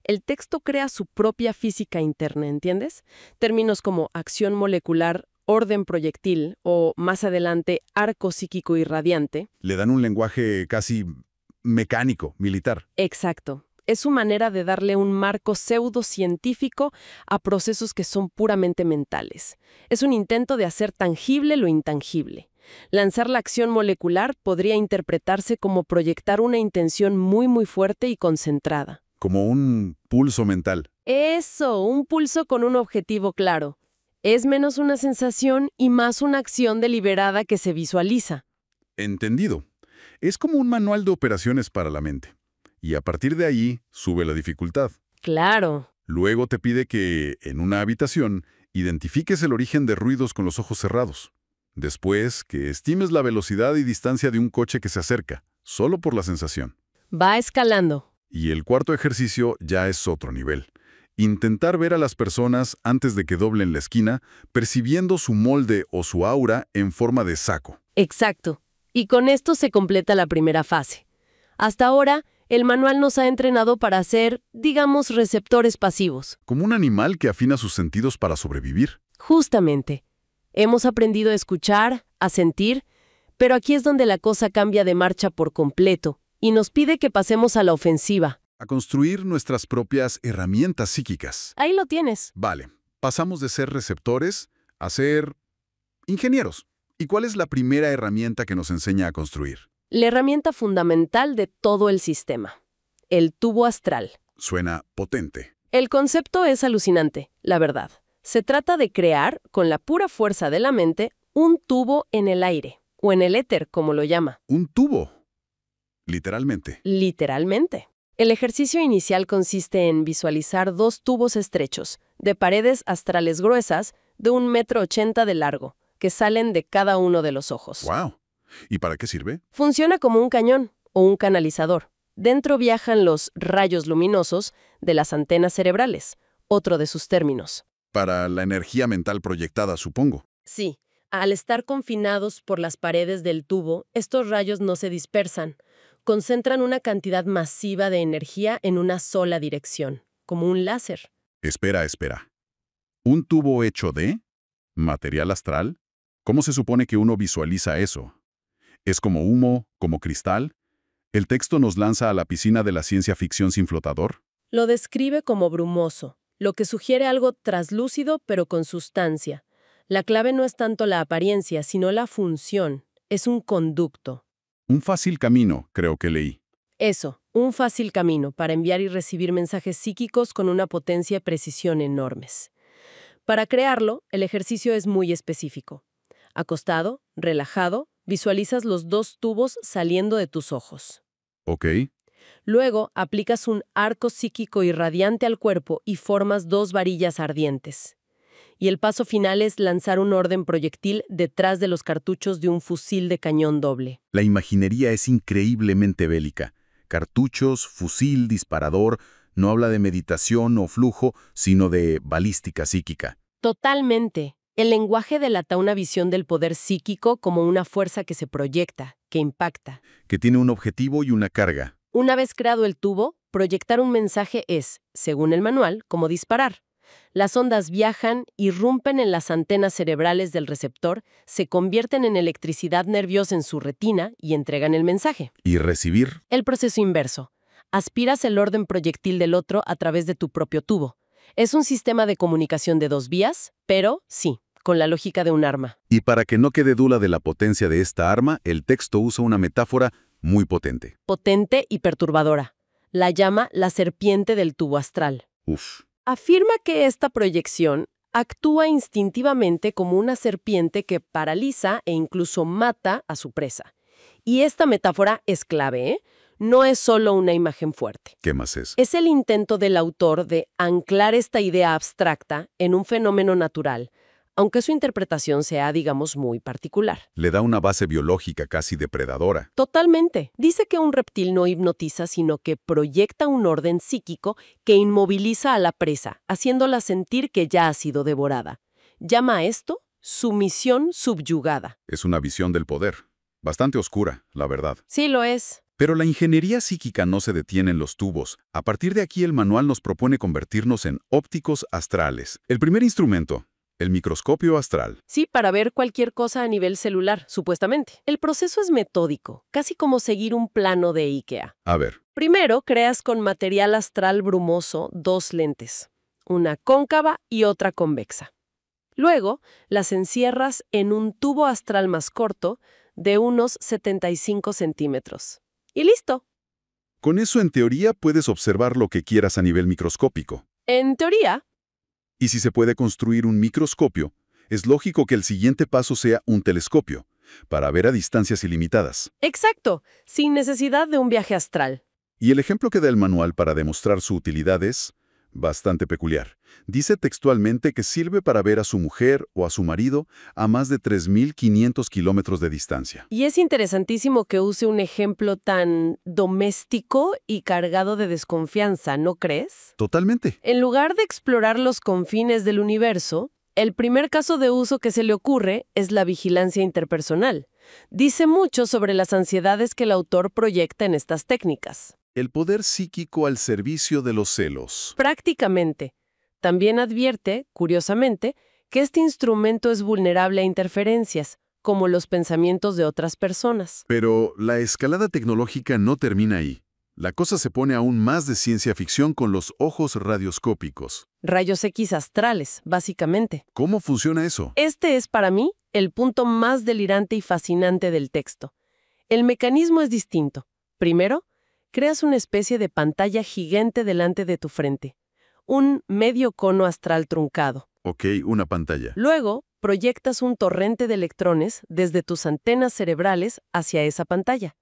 [SPEAKER 2] El texto crea su propia física interna, ¿entiendes? Términos como acción molecular, orden proyectil o, más adelante, arco psíquico irradiante.
[SPEAKER 1] Le dan un lenguaje casi mecánico, militar.
[SPEAKER 2] Exacto. Es su manera de darle un marco pseudocientífico a procesos que son puramente mentales. Es un intento de hacer tangible lo intangible. Lanzar la acción molecular podría interpretarse como proyectar una intención muy fuerte y concentrada.
[SPEAKER 1] Como un pulso mental.
[SPEAKER 2] Eso, un pulso con un objetivo claro. Es menos una sensación y más una acción deliberada que se visualiza.
[SPEAKER 1] Entendido. Es como un manual de operaciones para la mente. Y a partir de ahí, sube la dificultad.
[SPEAKER 2] Claro.
[SPEAKER 1] Luego te pide que, en una habitación, identifiques el origen de ruidos con los ojos cerrados. Después, que estimes la velocidad y distancia de un coche que se acerca, solo por la sensación.
[SPEAKER 2] Va escalando.
[SPEAKER 1] Y el cuarto ejercicio ya es otro nivel. Intentar ver a las personas antes de que doblen la esquina, percibiendo su molde o su aura en forma de saco.
[SPEAKER 2] Exacto. Y con esto se completa la primera fase. Hasta ahora, el manual nos ha entrenado para ser, digamos, receptores pasivos.
[SPEAKER 1] Como un animal que afina sus sentidos para sobrevivir.
[SPEAKER 2] Justamente. Hemos aprendido a escuchar, a sentir, pero aquí es donde la cosa cambia de marcha por completo y nos pide que pasemos a la ofensiva.
[SPEAKER 1] A construir nuestras propias herramientas psíquicas.
[SPEAKER 2] Ahí lo tienes.
[SPEAKER 1] Vale, pasamos de ser receptores a ser ingenieros. ¿Y cuál es la primera herramienta que nos enseña a construir?
[SPEAKER 2] La herramienta fundamental de todo el sistema. El tubo astral.
[SPEAKER 1] Suena potente.
[SPEAKER 2] El concepto es alucinante, la verdad. Se trata de crear, con la pura fuerza de la mente, un tubo en el aire, o en el éter, como lo llama.
[SPEAKER 1] Un tubo. Literalmente.
[SPEAKER 2] Literalmente. El ejercicio inicial consiste en visualizar dos tubos estrechos, de paredes astrales gruesas, de 1,80 m de largo, que salen de cada uno de los ojos.
[SPEAKER 1] ¡Wow! ¿Y para qué sirve?
[SPEAKER 2] Funciona como un cañón o un canalizador. Dentro viajan los rayos luminosos de las antenas cerebrales, otro de sus términos.
[SPEAKER 1] Para la energía mental proyectada, supongo.
[SPEAKER 2] Sí, al estar confinados por las paredes del tubo, estos rayos no se dispersan. Concentran una cantidad masiva de energía en una sola dirección, como un láser.
[SPEAKER 1] Espera. ¿Un tubo hecho de material astral? ¿Cómo se supone que uno visualiza eso? ¿Es como humo, como cristal? ¿El texto nos lanza a la piscina de la ciencia ficción sin flotador?
[SPEAKER 2] Lo describe como brumoso, lo que sugiere algo traslúcido pero con sustancia. La clave no es tanto la apariencia, sino la función. Es un conducto.
[SPEAKER 1] Un fácil camino, creo que leí.
[SPEAKER 2] Eso, un fácil camino para enviar y recibir mensajes psíquicos con una potencia y precisión enormes. Para crearlo, el ejercicio es muy específico. Acostado, relajado, visualizas los dos tubos saliendo de tus ojos.
[SPEAKER 1] Ok.
[SPEAKER 2] Luego, aplicas un arco psíquico irradiante al cuerpo y formas dos varillas ardientes. Y el paso final es lanzar un orden proyectil detrás de los cartuchos de un fusil de cañón doble.
[SPEAKER 4] La imaginería es increíblemente bélica. Cartuchos, fusil, disparador, no habla de meditación o flujo, sino de balística psíquica.
[SPEAKER 2] Totalmente. El lenguaje delata una visión del poder psíquico como una fuerza que se proyecta, que impacta.
[SPEAKER 4] Que tiene un objetivo y una carga.
[SPEAKER 2] Una vez creado el tubo, proyectar un mensaje es, según el manual, como disparar. Las ondas viajan, irrumpen en las antenas cerebrales del receptor, se convierten en electricidad nerviosa en su retina y entregan el mensaje.
[SPEAKER 4] ¿Y recibir?
[SPEAKER 2] El proceso inverso. Aspiras el orden proyectil del otro a través de tu propio tubo. Es un sistema de comunicación de dos vías, pero, sí, con la lógica de un arma.
[SPEAKER 4] Y para que no quede duda de la potencia de esta arma, el texto usa una metáfora muy potente.
[SPEAKER 2] Potente y perturbadora. La llama la serpiente del tubo astral.
[SPEAKER 4] Uf.
[SPEAKER 2] Afirma que esta proyección actúa instintivamente como una serpiente que paraliza e incluso mata a su presa. Y esta metáfora es clave, ¿eh? No es solo una imagen fuerte.
[SPEAKER 4] ¿Qué más es?
[SPEAKER 2] Es el intento del autor de anclar esta idea abstracta en un fenómeno natural, aunque su interpretación sea, digamos, muy particular.
[SPEAKER 4] Le da una base biológica casi depredadora.
[SPEAKER 2] Totalmente. Dice que un reptil no hipnotiza, sino que proyecta un orden psíquico que inmoviliza a la presa, haciéndola sentir que ya ha sido devorada. Llama a esto sumisión subyugada.
[SPEAKER 1] Es una visión del poder. Bastante oscura, la verdad.
[SPEAKER 2] Sí lo es.
[SPEAKER 1] Pero la ingeniería psíquica no se detiene en los tubos. A partir de aquí el manual nos propone convertirnos en ópticos astrales. El primer instrumento, el microscopio astral.
[SPEAKER 2] Sí, para ver cualquier cosa a nivel celular, supuestamente. El proceso es metódico, casi como seguir un plano de IKEA.
[SPEAKER 1] A ver.
[SPEAKER 2] Primero, creas con material astral brumoso dos lentes, una cóncava y otra convexa. Luego, las encierras en un tubo astral más corto de unos 75 centímetros. ¡Y listo!
[SPEAKER 1] Con eso, en teoría, puedes observar lo que quieras a nivel microscópico.
[SPEAKER 2] En teoría.
[SPEAKER 1] Y si se puede construir un microscopio, es lógico que el siguiente paso sea un telescopio, para ver a distancias ilimitadas.
[SPEAKER 2] Exacto, sin necesidad de un viaje astral.
[SPEAKER 1] Y el ejemplo que da el manual para demostrar su utilidad es bastante peculiar. Dice textualmente que sirve para ver a su mujer o a su marido a más de 3.500 kilómetros de distancia.
[SPEAKER 2] Y es interesantísimo que use un ejemplo tan doméstico y cargado de desconfianza, ¿no crees?
[SPEAKER 1] Totalmente.
[SPEAKER 2] En lugar de explorar los confines del universo, el primer caso de uso que se le ocurre es la vigilancia interpersonal. Dice mucho sobre las ansiedades que el autor proyecta en estas técnicas.
[SPEAKER 1] El poder psíquico al servicio de los celos.
[SPEAKER 2] Prácticamente. También advierte, curiosamente, que este instrumento es vulnerable a interferencias, como los pensamientos de otras personas.
[SPEAKER 1] Pero la escalada tecnológica no termina ahí. La cosa se pone aún más de ciencia ficción con los ojos radioscópicos.
[SPEAKER 2] Rayos X astrales, básicamente.
[SPEAKER 1] ¿Cómo funciona eso?
[SPEAKER 2] Este es, para mí, el punto más delirante y fascinante del texto. El mecanismo es distinto. Primero, creas una especie de pantalla gigante delante de tu frente. Un medio cono astral truncado.
[SPEAKER 1] Ok, una pantalla.
[SPEAKER 2] Luego, proyectas un torrente de electrones desde tus antenas cerebrales hacia esa pantalla.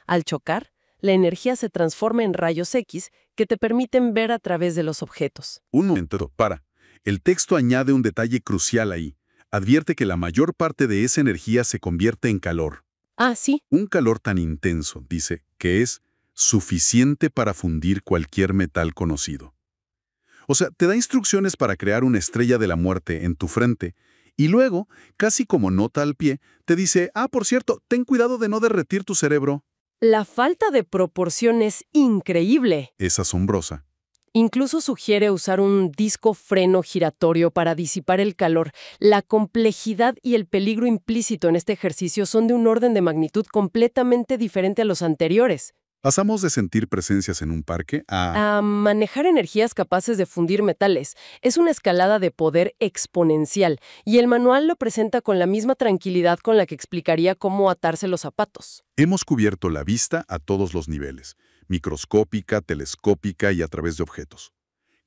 [SPEAKER 2] Al chocar, la energía se transforma en rayos X que te permiten ver a través de los objetos.
[SPEAKER 3] Un momento, para. El texto añade un detalle crucial ahí. Advierte que la mayor parte de esa energía se convierte en calor.
[SPEAKER 2] Ah, sí.
[SPEAKER 3] Un calor tan intenso, dice, que es suficiente para fundir cualquier metal conocido. O sea, te da instrucciones para crear una estrella de la muerte en tu frente y luego, casi como nota al pie, te dice, por cierto, ten cuidado de no derretir tu cerebro.
[SPEAKER 2] La falta de proporción es increíble.
[SPEAKER 3] Es asombrosa.
[SPEAKER 2] Incluso sugiere usar un disco freno giratorio para disipar el calor. La complejidad y el peligro implícito en este ejercicio son de un orden de magnitud completamente diferente a los anteriores.
[SPEAKER 3] Pasamos de sentir presencias en un parque
[SPEAKER 2] A manejar energías capaces de fundir metales. Es una escalada de poder exponencial, y el manual lo presenta con la misma tranquilidad con la que explicaría cómo atarse los zapatos.
[SPEAKER 3] Hemos cubierto la vista a todos los niveles, microscópica, telescópica y a través de objetos.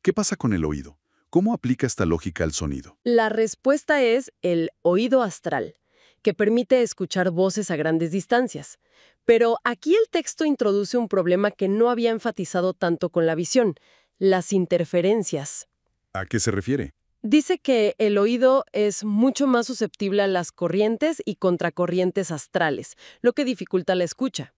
[SPEAKER 3] ¿Qué pasa con el oído? ¿Cómo aplica esta lógica al sonido?
[SPEAKER 2] La respuesta es el oído astral, que permite escuchar voces a grandes distancias. Pero aquí el texto introduce un problema que no había enfatizado tanto con la visión: las interferencias.
[SPEAKER 3] ¿A qué se refiere?
[SPEAKER 2] Dice que el oído es mucho más susceptible a las corrientes y contracorrientes astrales, lo que dificulta la escucha.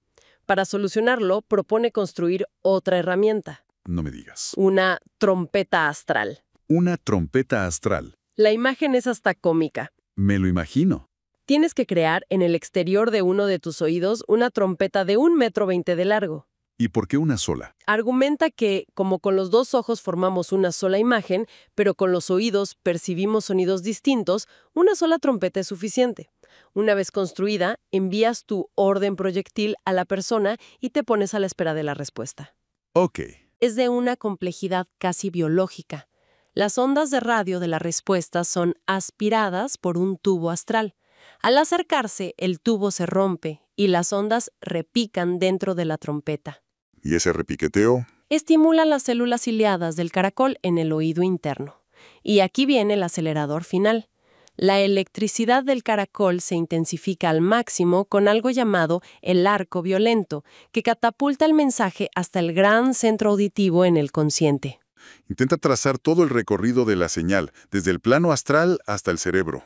[SPEAKER 2] Para solucionarlo, propone construir otra herramienta.
[SPEAKER 3] No me digas.
[SPEAKER 2] Una trompeta astral.
[SPEAKER 3] Una trompeta astral.
[SPEAKER 2] La imagen es hasta cómica.
[SPEAKER 3] Me lo imagino.
[SPEAKER 2] Tienes que crear en el exterior de uno de tus oídos una trompeta de 1,20 m de largo.
[SPEAKER 3] ¿Y por qué una sola?
[SPEAKER 2] Argumenta que, como con los dos ojos formamos una sola imagen, pero con los oídos percibimos sonidos distintos, una sola trompeta es suficiente. Una vez construida, envías tu orden proyectil a la persona y te pones a la espera de la respuesta.
[SPEAKER 3] Ok.
[SPEAKER 2] Es de una complejidad casi biológica. Las ondas de radio de la respuesta son aspiradas por un tubo astral. Al acercarse, el tubo se rompe y las ondas repican dentro de la trompeta.
[SPEAKER 3] ¿Y ese repiqueteo?
[SPEAKER 2] Estimula las células ciliadas del caracol en el oído interno. Y aquí viene el acelerador final. La electricidad del caracol se intensifica al máximo con algo llamado el arco violento, que catapulta el mensaje hasta el gran centro auditivo en el consciente.
[SPEAKER 3] Intenta trazar todo el recorrido de la señal, desde el plano astral hasta el cerebro.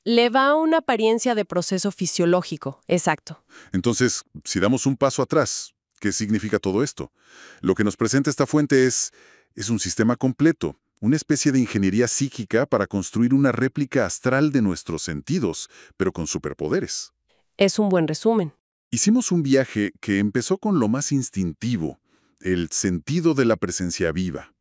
[SPEAKER 2] Le va una apariencia de proceso fisiológico, exacto.
[SPEAKER 3] Entonces, si damos un paso atrás, ¿qué significa todo esto? Lo que nos presenta esta fuente es un sistema completo, una especie de ingeniería psíquica para construir una réplica astral de nuestros sentidos, pero con superpoderes.
[SPEAKER 2] Es un buen resumen.
[SPEAKER 3] Hicimos un viaje que empezó con lo más instintivo, el sentido de la presencia viva,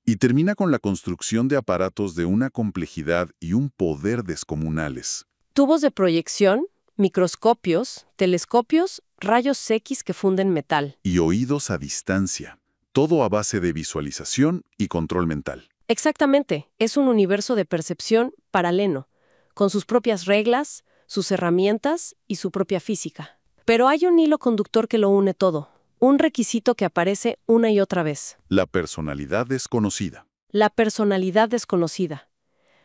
[SPEAKER 3] y termina con la construcción de aparatos de una complejidad y un poder descomunales.
[SPEAKER 2] Tubos de proyección, microscopios, telescopios, rayos X que funden metal.
[SPEAKER 3] Y oídos a distancia, todo a base de visualización y control mental.
[SPEAKER 2] Exactamente, es un universo de percepción paralelo, con sus propias reglas, sus herramientas y su propia física. Pero hay un hilo conductor que lo une todo. Un requisito que aparece una y otra vez.
[SPEAKER 3] La personalidad desconocida.
[SPEAKER 2] La personalidad desconocida.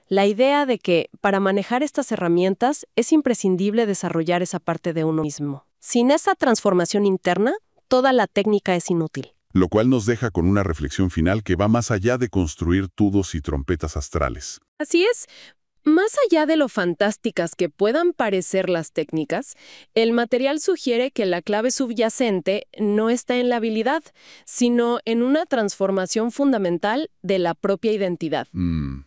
[SPEAKER 2] La idea de que, para manejar estas herramientas, es imprescindible desarrollar esa parte de uno mismo. Sin esa transformación interna, toda la técnica es inútil.
[SPEAKER 3] Lo cual nos deja con una reflexión final que va más allá de construir tubos y trompetas astrales.
[SPEAKER 2] Así es. Más allá de lo fantásticas que puedan parecer las técnicas, el material sugiere que la clave subyacente no está en la habilidad, sino en una transformación fundamental de la propia identidad.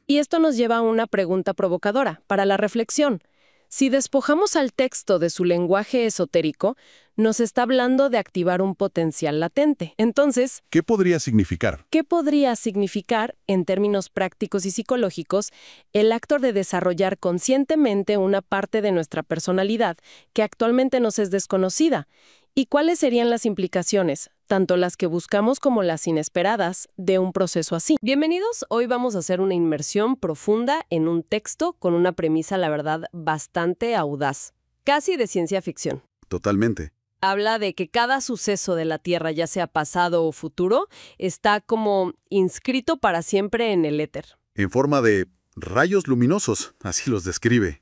[SPEAKER 2] Y esto nos lleva a una pregunta provocadora para la reflexión. Si despojamos al texto de su lenguaje esotérico, nos está hablando de activar un potencial latente. Entonces,
[SPEAKER 3] ¿qué podría significar?
[SPEAKER 2] ¿Qué podría significar, en términos prácticos y psicológicos, el acto de desarrollar conscientemente una parte de nuestra personalidad que actualmente nos es desconocida? ¿Y cuáles serían las implicaciones, tanto las que buscamos como las inesperadas, de un proceso así? Bienvenidos, hoy vamos a hacer una inmersión profunda en un texto con una premisa, la verdad, bastante audaz, casi de ciencia ficción.
[SPEAKER 3] Totalmente.
[SPEAKER 2] Habla de que cada suceso de la Tierra, ya sea pasado o futuro, está como inscrito para siempre en el éter.
[SPEAKER 3] En forma de rayos luminosos, así los describe.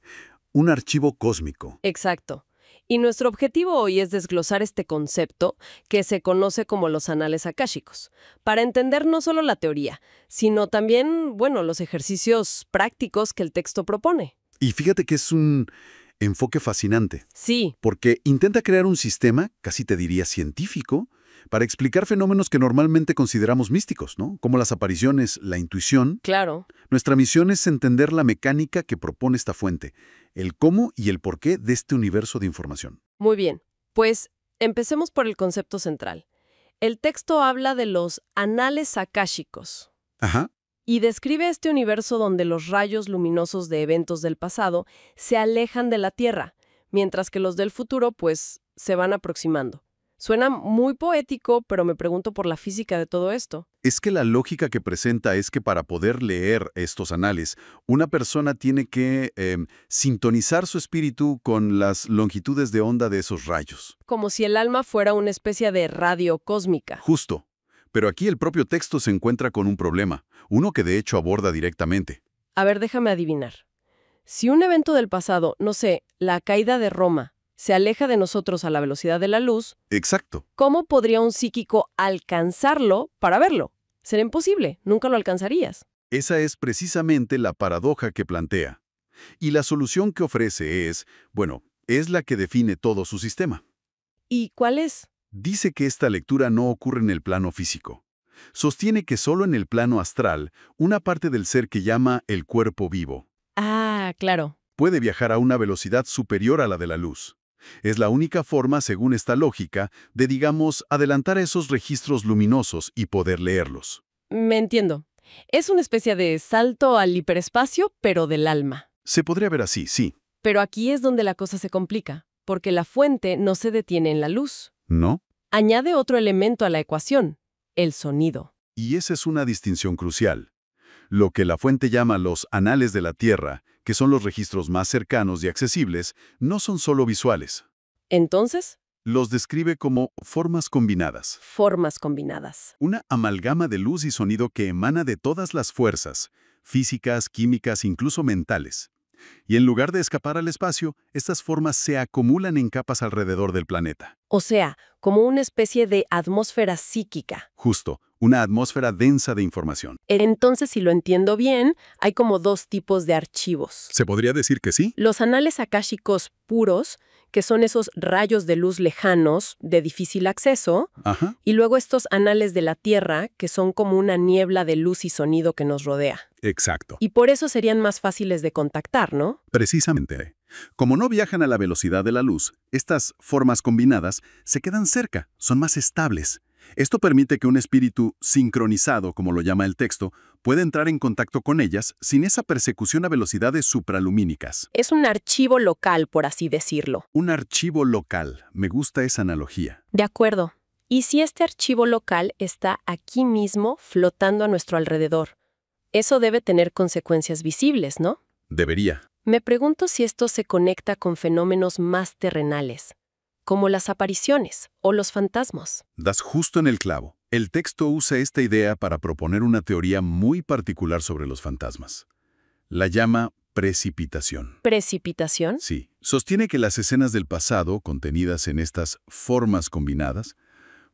[SPEAKER 3] Un archivo cósmico.
[SPEAKER 2] Exacto. Y nuestro objetivo hoy es desglosar este concepto que se conoce como los anales akáshicos, para entender no solo la teoría, sino también, bueno, los ejercicios prácticos que el texto propone.
[SPEAKER 1] Y fíjate que es un enfoque fascinante,
[SPEAKER 2] Sí,
[SPEAKER 1] porque intenta crear un sistema, casi te diría científico, para explicar fenómenos que normalmente consideramos místicos, ¿no? Como las apariciones, la intuición.
[SPEAKER 2] claro.
[SPEAKER 1] Nuestra misión es entender la mecánica que propone esta fuente, el cómo y el porqué de este universo de información.
[SPEAKER 2] Muy bien. Pues empecemos por el concepto central. El texto habla de los anales akáshicos
[SPEAKER 1] Ajá.
[SPEAKER 2] y describe este universo donde los rayos luminosos de eventos del pasado se alejan de la Tierra, mientras que los del futuro, pues, se van aproximando. Suena muy poético, pero me pregunto por la física de todo esto.
[SPEAKER 1] Es que la lógica que presenta es que para poder leer estos anales, una persona tiene que sintonizar su espíritu con las longitudes de onda de esos rayos.
[SPEAKER 2] Como si el alma fuera una especie de radio cósmica.
[SPEAKER 1] Justo. Pero aquí el propio texto se encuentra con un problema, uno que de hecho aborda directamente.
[SPEAKER 2] A ver, déjame adivinar. Si un evento del pasado, no sé, la caída de Roma, se aleja de nosotros a la velocidad de la luz,
[SPEAKER 1] Exacto.
[SPEAKER 2] ¿cómo podría un psíquico alcanzarlo para verlo? Será imposible, nunca lo alcanzarías.
[SPEAKER 1] Esa es precisamente la paradoja que plantea. Y la solución que ofrece es, bueno, es la que define todo su sistema.
[SPEAKER 2] ¿Y cuál es?
[SPEAKER 1] Dice que esta lectura no ocurre en el plano físico. Sostiene que solo en el plano astral, una parte del ser que llama el cuerpo vivo
[SPEAKER 2] Ah, claro.
[SPEAKER 1] puede viajar a una velocidad superior a la de la luz. Es la única forma, según esta lógica, de, digamos, adelantar esos registros luminosos y poder leerlos.
[SPEAKER 2] Me entiendo. Es una especie de salto al hiperespacio, pero del alma.
[SPEAKER 1] Se podría ver así, sí.
[SPEAKER 2] Pero aquí es donde la cosa se complica, porque la fuente no se detiene en la luz.
[SPEAKER 1] ¿No?
[SPEAKER 2] Añade otro elemento a la ecuación, el sonido.
[SPEAKER 1] Y esa es una distinción crucial. Lo que la fuente llama los anales de la Tierra, que son los registros más cercanos y accesibles, no son solo visuales.
[SPEAKER 2] Entonces,
[SPEAKER 1] Los describe como formas combinadas.
[SPEAKER 2] formas combinadas.
[SPEAKER 1] Una amalgama de luz y sonido que emana de todas las fuerzas, físicas, químicas, incluso mentales. Y en lugar de escapar al espacio, estas formas se acumulan en capas alrededor del planeta.
[SPEAKER 2] O sea, como una especie de atmósfera psíquica.
[SPEAKER 1] Justo, una atmósfera densa de información.
[SPEAKER 2] Entonces, si lo entiendo bien, hay como dos tipos de archivos.
[SPEAKER 1] ¿Se podría decir que sí?
[SPEAKER 2] Los anales akáshicos puros, que son esos rayos de luz lejanos, de difícil acceso,
[SPEAKER 1] Ajá.
[SPEAKER 2] y luego estos anales de la Tierra, que son como una niebla de luz y sonido que nos rodea.
[SPEAKER 1] Exacto.
[SPEAKER 2] Y por eso serían más fáciles de contactar, ¿no?
[SPEAKER 1] Precisamente. Como no viajan a la velocidad de la luz, estas formas combinadas se quedan cerca, son más estables. Esto permite que un espíritu sincronizado, como lo llama el texto, pueda entrar en contacto con ellas sin esa persecución a velocidades supralumínicas.
[SPEAKER 2] Es un archivo local, por así decirlo.
[SPEAKER 1] Un archivo local. Me gusta esa analogía.
[SPEAKER 2] De acuerdo. ¿Y si este archivo local está aquí mismo, flotando a nuestro alrededor? Eso debe tener consecuencias visibles, ¿no?
[SPEAKER 1] Debería.
[SPEAKER 2] Me pregunto si esto se conecta con fenómenos más terrenales, como las apariciones o los fantasmas.
[SPEAKER 1] Das justo en el clavo. El texto usa esta idea para proponer una teoría muy particular sobre los fantasmas. La llama precipitación.
[SPEAKER 2] ¿Precipitación?
[SPEAKER 1] Sí, sostiene que las escenas del pasado, contenidas en estas formas combinadas,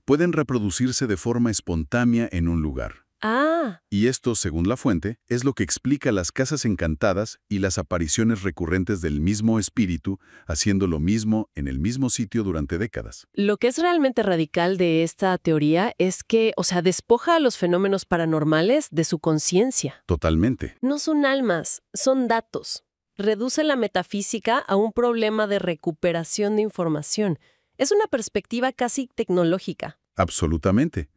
[SPEAKER 1] pueden reproducirse de forma espontánea en un lugar.
[SPEAKER 2] Ah,
[SPEAKER 1] Y esto, según la fuente, es lo que explica las casas encantadas y las apariciones recurrentes del mismo espíritu haciendo lo mismo en el mismo sitio durante décadas.
[SPEAKER 2] lo que es realmente radical de esta teoría es que, despoja a los fenómenos paranormales de su conciencia.
[SPEAKER 1] Totalmente.
[SPEAKER 2] No son almas, son datos. Reduce la metafísica a un problema de recuperación de información. Es una perspectiva casi tecnológica.
[SPEAKER 1] Absolutamente.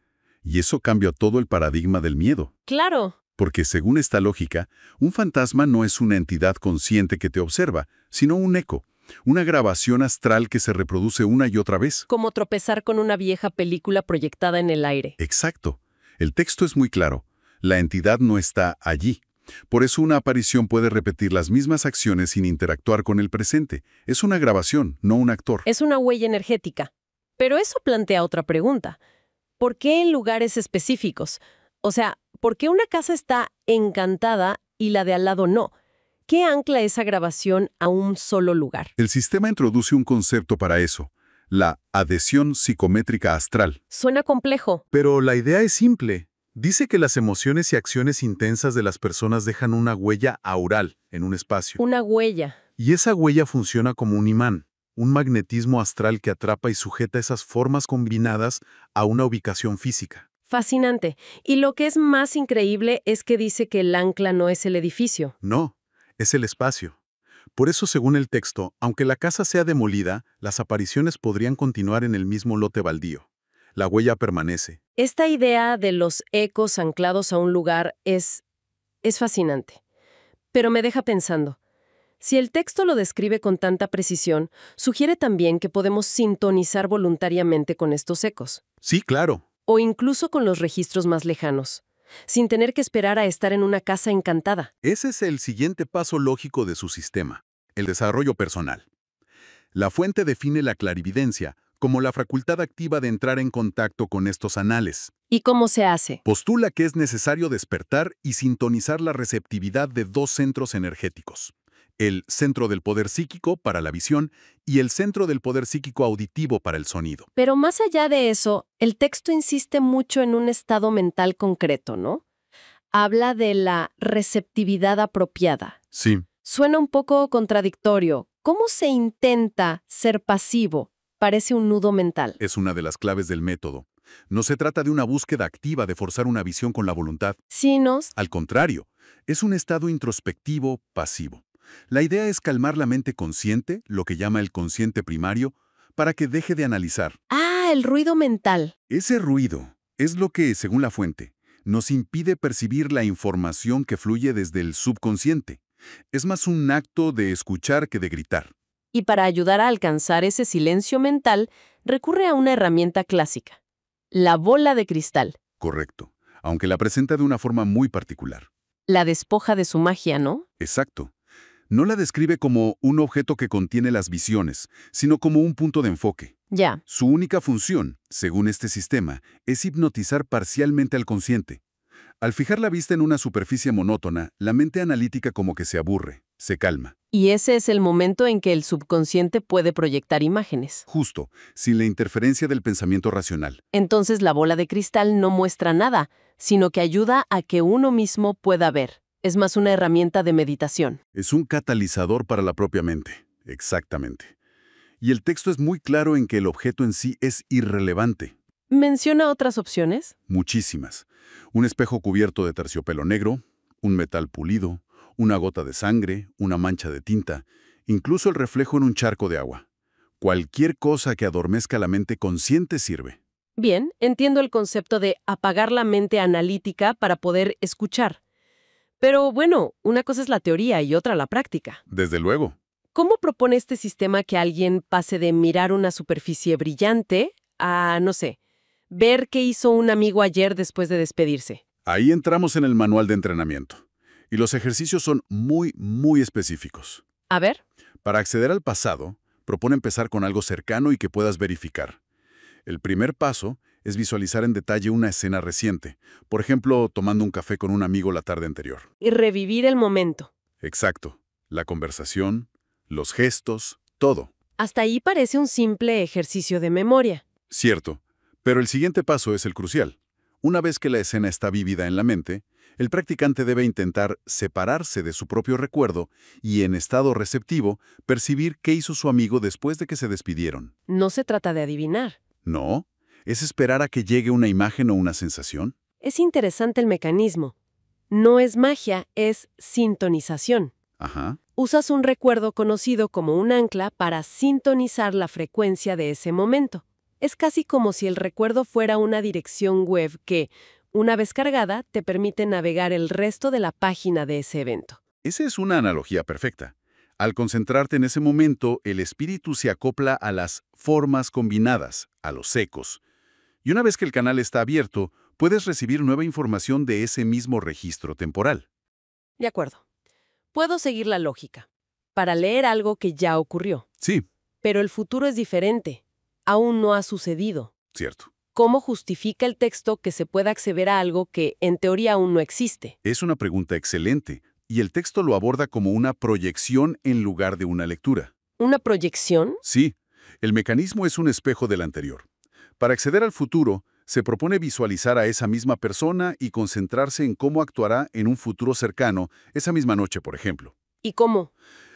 [SPEAKER 1] Y eso cambia todo el paradigma del miedo.
[SPEAKER 2] Claro.
[SPEAKER 1] Porque según esta lógica, un fantasma no es una entidad consciente que te observa, sino un eco, una grabación astral que se reproduce una y otra vez.
[SPEAKER 2] Como tropezar con una vieja película proyectada en el aire.
[SPEAKER 1] Exacto. El texto es muy claro. La entidad no está allí. Por eso una aparición puede repetir las mismas acciones sin interactuar con el presente. Es una grabación, no un actor.
[SPEAKER 2] Es una huella energética. Pero eso plantea otra pregunta. ¿Por qué en lugares específicos? O sea, ¿por qué una casa está encantada y la de al lado no? qué ancla esa grabación a un solo lugar?
[SPEAKER 3] El sistema introduce un concepto para eso, la adhesión psicométrica astral.
[SPEAKER 2] Suena complejo.
[SPEAKER 4] Pero la idea es simple. Dice que las emociones y acciones intensas de las personas dejan una huella aural en un espacio.
[SPEAKER 2] Una huella.
[SPEAKER 4] Y esa huella funciona como un imán, un magnetismo astral que atrapa y sujeta esas formas combinadas a una ubicación física.
[SPEAKER 2] Fascinante. Y lo que es más increíble es que dice que el ancla no es el edificio.
[SPEAKER 4] No, es el espacio. Por eso, según el texto, aunque la casa sea demolida, las apariciones podrían continuar en el mismo lote baldío. La huella permanece.
[SPEAKER 2] Esta idea de los ecos anclados a un lugar es fascinante. Pero me deja pensando. Si el texto lo describe con tanta precisión, sugiere también que podemos sintonizar voluntariamente con estos ecos.
[SPEAKER 4] Sí, claro.
[SPEAKER 2] O incluso con los registros más lejanos, sin tener que esperar a estar en una casa encantada.
[SPEAKER 4] Ese es el siguiente paso lógico de su sistema, el desarrollo personal. La fuente define la clarividencia como la facultad activa de entrar en contacto con estos anales.
[SPEAKER 2] ¿Y cómo se hace?
[SPEAKER 4] Postula que es necesario despertar y sintonizar la receptividad de dos centros energéticos. El centro del poder psíquico para la visión y el centro del poder psíquico auditivo para el sonido.
[SPEAKER 2] Pero más allá de eso, el texto insiste mucho en un estado mental concreto, ¿no? Habla de la receptividad apropiada.
[SPEAKER 4] Sí.
[SPEAKER 2] Suena un poco contradictorio. ¿Cómo se intenta ser pasivo? Parece un nudo mental.
[SPEAKER 3] Es una de las claves del método. No se trata de una búsqueda activa de forzar una visión con la voluntad.
[SPEAKER 2] Sinos.
[SPEAKER 3] Al contrario, es un estado introspectivo pasivo. La idea es calmar la mente consciente, lo que llama el consciente primario, para que deje de analizar.
[SPEAKER 2] Ah, el ruido mental.
[SPEAKER 3] Ese ruido es lo que, según la fuente, nos impide percibir la información que fluye desde el subconsciente. Es más un acto de escuchar que de gritar.
[SPEAKER 2] Y para ayudar a alcanzar ese silencio mental, recurre a una herramienta clásica, la bola de cristal.
[SPEAKER 3] Correcto, aunque la presenta de una forma muy particular.
[SPEAKER 2] La despoja de su magia, ¿no?
[SPEAKER 3] Exacto. No la describe como un objeto que contiene las visiones, sino como un punto de enfoque.
[SPEAKER 2] Ya.
[SPEAKER 3] Su única función, según este sistema, es hipnotizar parcialmente al consciente. Al fijar la vista en una superficie monótona, la mente analítica como que se aburre, se calma.
[SPEAKER 2] Y ese es el momento en que el subconsciente puede proyectar imágenes.
[SPEAKER 3] Justo, sin la interferencia del pensamiento racional.
[SPEAKER 2] Entonces la bola de cristal no muestra nada, sino que ayuda a que uno mismo pueda ver. Es más una herramienta de meditación.
[SPEAKER 3] Es un catalizador para la propia mente. Exactamente. Y el texto es muy claro en que el objeto en sí es irrelevante.
[SPEAKER 2] ¿Menciona otras opciones?
[SPEAKER 3] Muchísimas. Un espejo cubierto de terciopelo negro, un metal pulido, una gota de sangre, una mancha de tinta, incluso el reflejo en un charco de agua. Cualquier cosa que adormezca la mente consciente sirve.
[SPEAKER 2] Bien, entiendo el concepto de apagar la mente analítica para poder escuchar. Pero bueno, una cosa es la teoría y otra la práctica.
[SPEAKER 3] Desde luego.
[SPEAKER 2] ¿Cómo propone este sistema que alguien pase de mirar una superficie brillante a, no sé, ver qué hizo un amigo ayer después de despedirse?
[SPEAKER 3] Ahí entramos en el manual de entrenamiento. Y los ejercicios son muy específicos.
[SPEAKER 2] A ver.
[SPEAKER 3] Para acceder al pasado, propone empezar con algo cercano y que puedas verificar. El primer paso es visualizar en detalle una escena reciente, por ejemplo, tomando un café con un amigo la tarde anterior.
[SPEAKER 2] Y revivir el momento.
[SPEAKER 3] Exacto. La conversación, los gestos, todo.
[SPEAKER 2] Hasta ahí parece un simple ejercicio de memoria.
[SPEAKER 3] Cierto, pero el siguiente paso es el crucial. Una vez que la escena está vívida en la mente, el practicante debe intentar separarse de su propio recuerdo y, en estado receptivo, percibir qué hizo su amigo después de que se despidieron.
[SPEAKER 2] No se trata de adivinar.
[SPEAKER 3] No, es esperar a que llegue una imagen o una sensación.
[SPEAKER 2] Es interesante el mecanismo. No es magia, es sintonización.
[SPEAKER 3] Ajá.
[SPEAKER 2] Usas un recuerdo conocido como un ancla para sintonizar la frecuencia de ese momento. Es casi como si el recuerdo fuera una dirección web que, una vez cargada, te permite navegar el resto de la página de ese evento.
[SPEAKER 3] Esa es una analogía perfecta. Al concentrarte en ese momento, el espíritu se acopla a las formas combinadas, a los ecos. Y una vez que el canal está abierto, puedes recibir nueva información de ese mismo registro temporal.
[SPEAKER 2] De acuerdo. Puedo seguir la lógica. Para leer algo que ya ocurrió.
[SPEAKER 3] Sí,
[SPEAKER 2] Pero el futuro es diferente. Aún no ha sucedido.
[SPEAKER 3] cierto.
[SPEAKER 2] ¿Cómo justifica el texto que se pueda acceder a algo que, en teoría, aún no existe?
[SPEAKER 3] Es una pregunta excelente. y el texto lo aborda como una proyección en lugar de una lectura.
[SPEAKER 2] ¿Una proyección?
[SPEAKER 3] Sí, el mecanismo es un espejo del anterior. Para acceder al futuro, se propone visualizar a esa misma persona y concentrarse en cómo actuará en un futuro cercano, esa misma noche, por ejemplo.
[SPEAKER 2] ¿Y cómo?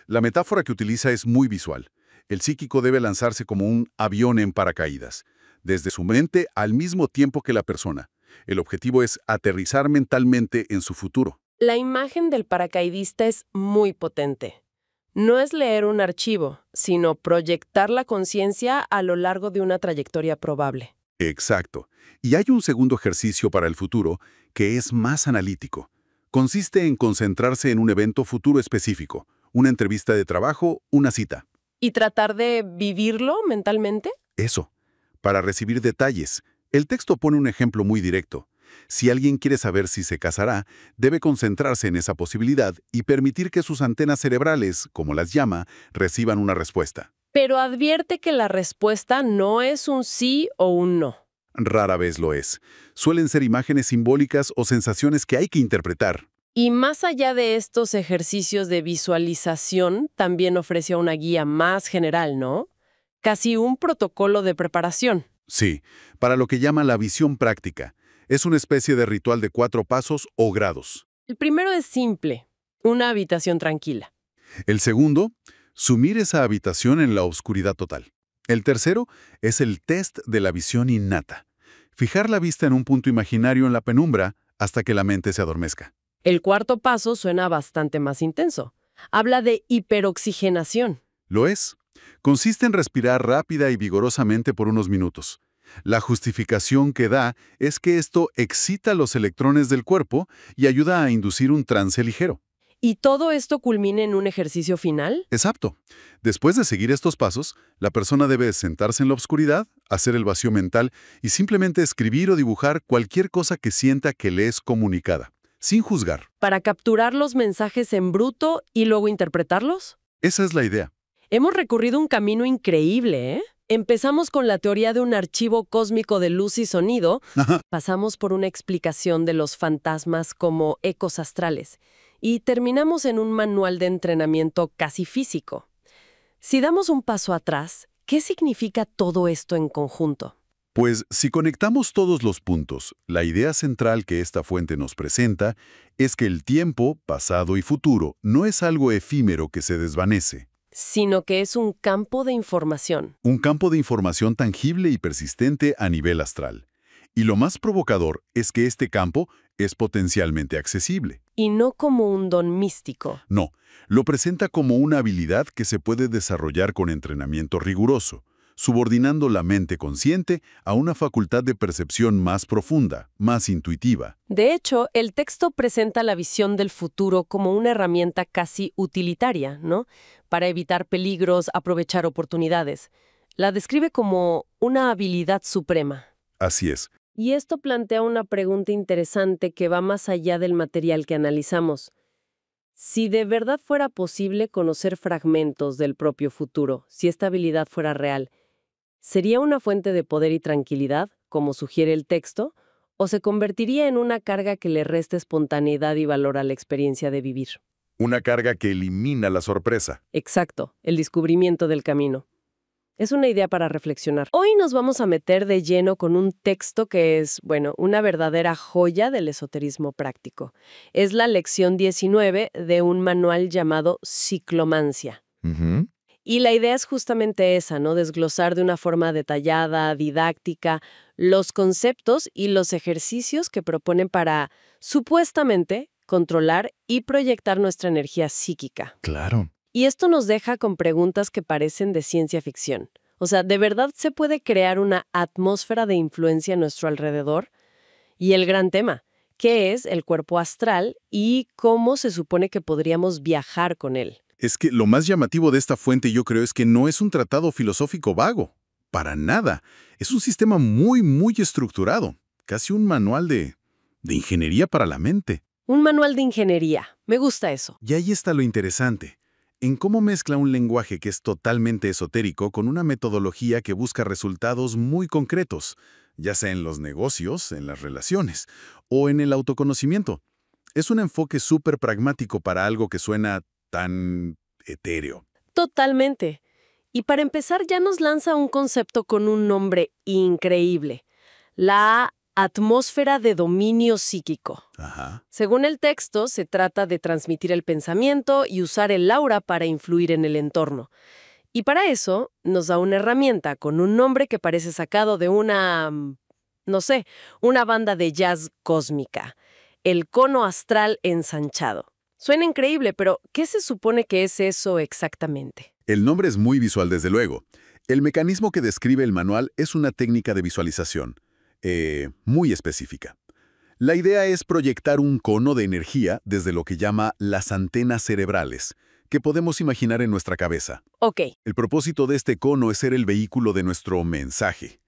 [SPEAKER 3] La metáfora que utiliza es muy visual. El psíquico debe lanzarse como un avión en paracaídas, desde su mente al mismo tiempo que la persona. El objetivo es aterrizar mentalmente en su futuro.
[SPEAKER 2] La imagen del paracaidista es muy potente. No es leer un archivo, sino proyectar la conciencia a lo largo de una trayectoria probable.
[SPEAKER 3] Exacto. Y hay un segundo ejercicio para el futuro que es más analítico. Consiste en concentrarse en un evento futuro específico, una entrevista de trabajo, una cita.
[SPEAKER 2] ¿Y tratar de vivirlo mentalmente?
[SPEAKER 3] Eso. Para recibir detalles, el texto pone un ejemplo muy directo. Si alguien quiere saber si se casará, debe concentrarse en esa posibilidad y permitir que sus antenas cerebrales, como las llama, reciban una respuesta.
[SPEAKER 2] Pero advierte que la respuesta no es un sí o un no.
[SPEAKER 3] Rara vez lo es. Suelen ser imágenes simbólicas o sensaciones que hay que interpretar.
[SPEAKER 2] Y más allá de estos ejercicios de visualización, también ofrece una guía más general, ¿no? Casi un protocolo de preparación.
[SPEAKER 3] Sí, para lo que llama la visión práctica. Es una especie de ritual de 4 pasos o grados.
[SPEAKER 2] El primero es simple, una habitación tranquila.
[SPEAKER 3] El segundo, sumir esa habitación en la oscuridad total. El tercero es el test de la visión innata. Fijar la vista en un punto imaginario en la penumbra hasta que la mente se adormezca.
[SPEAKER 2] El cuarto paso suena bastante más intenso. Habla de hiperoxigenación.
[SPEAKER 3] Lo es. Consiste en respirar rápida y vigorosamente por unos minutos. La justificación que da es que esto excita los electrones del cuerpo y ayuda a inducir un trance ligero.
[SPEAKER 2] ¿Y todo esto culmina en un ejercicio final?
[SPEAKER 3] Exacto. Después de seguir estos pasos, la persona debe sentarse en la oscuridad, hacer el vacío mental y simplemente escribir o dibujar cualquier cosa que sienta que le es comunicada, sin juzgar.
[SPEAKER 2] ¿Para capturar los mensajes en bruto y luego interpretarlos?
[SPEAKER 3] Esa es la idea.
[SPEAKER 2] Hemos recurrido un camino increíble, ¿eh? Empezamos con la teoría de un archivo cósmico de luz y sonido, pasamos por una explicación de los fantasmas como ecos astrales y terminamos en un manual de entrenamiento casi físico. Si damos un paso atrás, ¿qué significa todo esto en conjunto?
[SPEAKER 3] Pues si conectamos todos los puntos, la idea central que esta fuente nos presenta es que el tiempo, pasado y futuro, no es algo efímero que se desvanece.
[SPEAKER 2] Sino que es un campo de información.
[SPEAKER 3] Un campo de información tangible y persistente a nivel astral. Y lo más provocador es que este campo es potencialmente accesible.
[SPEAKER 2] Y no como un don místico.
[SPEAKER 3] No, lo presenta como una habilidad que se puede desarrollar con entrenamiento riguroso, subordinando la mente consciente a una facultad de percepción más profunda, más intuitiva.
[SPEAKER 2] De hecho, el texto presenta la visión del futuro como una herramienta casi utilitaria, ¿no? Para evitar peligros, aprovechar oportunidades. La describe como una habilidad suprema.
[SPEAKER 3] Así es.
[SPEAKER 2] Y esto plantea una pregunta interesante que va más allá del material que analizamos. Si de verdad fuera posible conocer fragmentos del propio futuro, si esta habilidad fuera real, ¿sería una fuente de poder y tranquilidad, como sugiere el texto, o se convertiría en una carga que le resta espontaneidad y valor a la experiencia de vivir?
[SPEAKER 3] Una carga que elimina la sorpresa.
[SPEAKER 2] Exacto, el descubrimiento del camino. Es una idea para reflexionar. Hoy nos vamos a meter de lleno con un texto que es, una verdadera joya del esoterismo práctico. Es la lección 19 de un manual llamado Ciclomancia. Y la idea es justamente esa, ¿no? Desglosar de una forma detallada, didáctica, los conceptos y los ejercicios que proponen para, supuestamente, controlar y proyectar nuestra energía psíquica.
[SPEAKER 3] Claro.
[SPEAKER 2] Y esto nos deja con preguntas que parecen de ciencia ficción. O sea, ¿de verdad se puede crear una atmósfera de influencia a nuestro alrededor? Y el gran tema, ¿qué es el cuerpo astral y cómo se supone que podríamos viajar con él?
[SPEAKER 3] Es que lo más llamativo de esta fuente yo creo es que no es un tratado filosófico vago. Para nada. Es un sistema muy, muy estructurado. Casi un manual de ingeniería para la mente.
[SPEAKER 2] Un manual de ingeniería. Me gusta eso.
[SPEAKER 3] Y ahí está lo interesante. En cómo mezcla un lenguaje que es totalmente esotérico con una metodología que busca resultados muy concretos, ya sea en los negocios, en las relaciones o en el autoconocimiento.
[SPEAKER 1] Es un enfoque súper pragmático para algo que suena tan etéreo.
[SPEAKER 2] Totalmente. Y para empezar ya nos lanza un concepto con un nombre increíble. La atmósfera de dominio psíquico.
[SPEAKER 1] Ajá.
[SPEAKER 2] Según el texto, se trata de transmitir el pensamiento y usar el aura para influir en el entorno. Y para eso nos da una herramienta con un nombre que parece sacado de no sé, una banda de jazz cósmica. El cono astral ensanchado. Suena increíble, pero ¿qué se supone que es eso exactamente?
[SPEAKER 1] El nombre es muy visual, desde luego. El mecanismo que describe el manual es una técnica de visualización, muy específica. La idea es proyectar un cono de energía desde lo que llama las antenas cerebrales, que podemos imaginar en nuestra cabeza.
[SPEAKER 2] Ok.
[SPEAKER 1] El propósito de este cono es ser el vehículo de nuestro mensaje.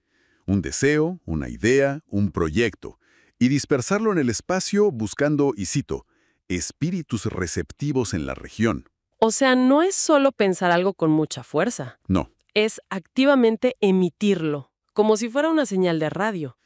[SPEAKER 1] Un deseo, una idea, un proyecto, y dispersarlo en el espacio buscando, y cito, espíritus receptivos en la región.
[SPEAKER 2] O sea, no es solo pensar algo con mucha fuerza.
[SPEAKER 1] No.
[SPEAKER 2] Es activamente emitirlo, como si fuera una señal de radio.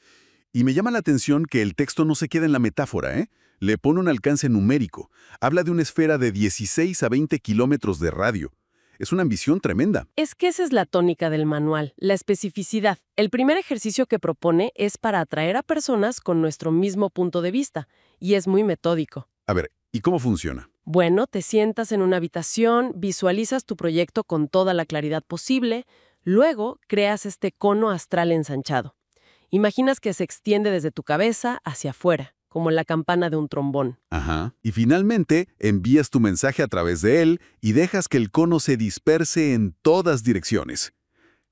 [SPEAKER 1] Y me llama la atención que el texto no se queda en la metáfora, ¿eh? Le pone un alcance numérico. Habla de una esfera de 16 a 20 kilómetros de radio. Es una ambición tremenda.
[SPEAKER 2] Es que esa es la tónica del manual, la especificidad. El primer ejercicio que propone es para atraer a personas con nuestro mismo punto de vista, y es muy metódico.
[SPEAKER 1] A ver, ¿y cómo funciona?
[SPEAKER 2] Bueno, te sientas en una habitación, visualizas tu proyecto con toda la claridad posible, luego creas este cono astral ensanchado. Imaginas que se extiende desde tu cabeza hacia afuera, como la campana de un trombón.
[SPEAKER 1] Ajá. Y finalmente, envías tu mensaje a través de él y dejas que el cono se disperse en todas direcciones.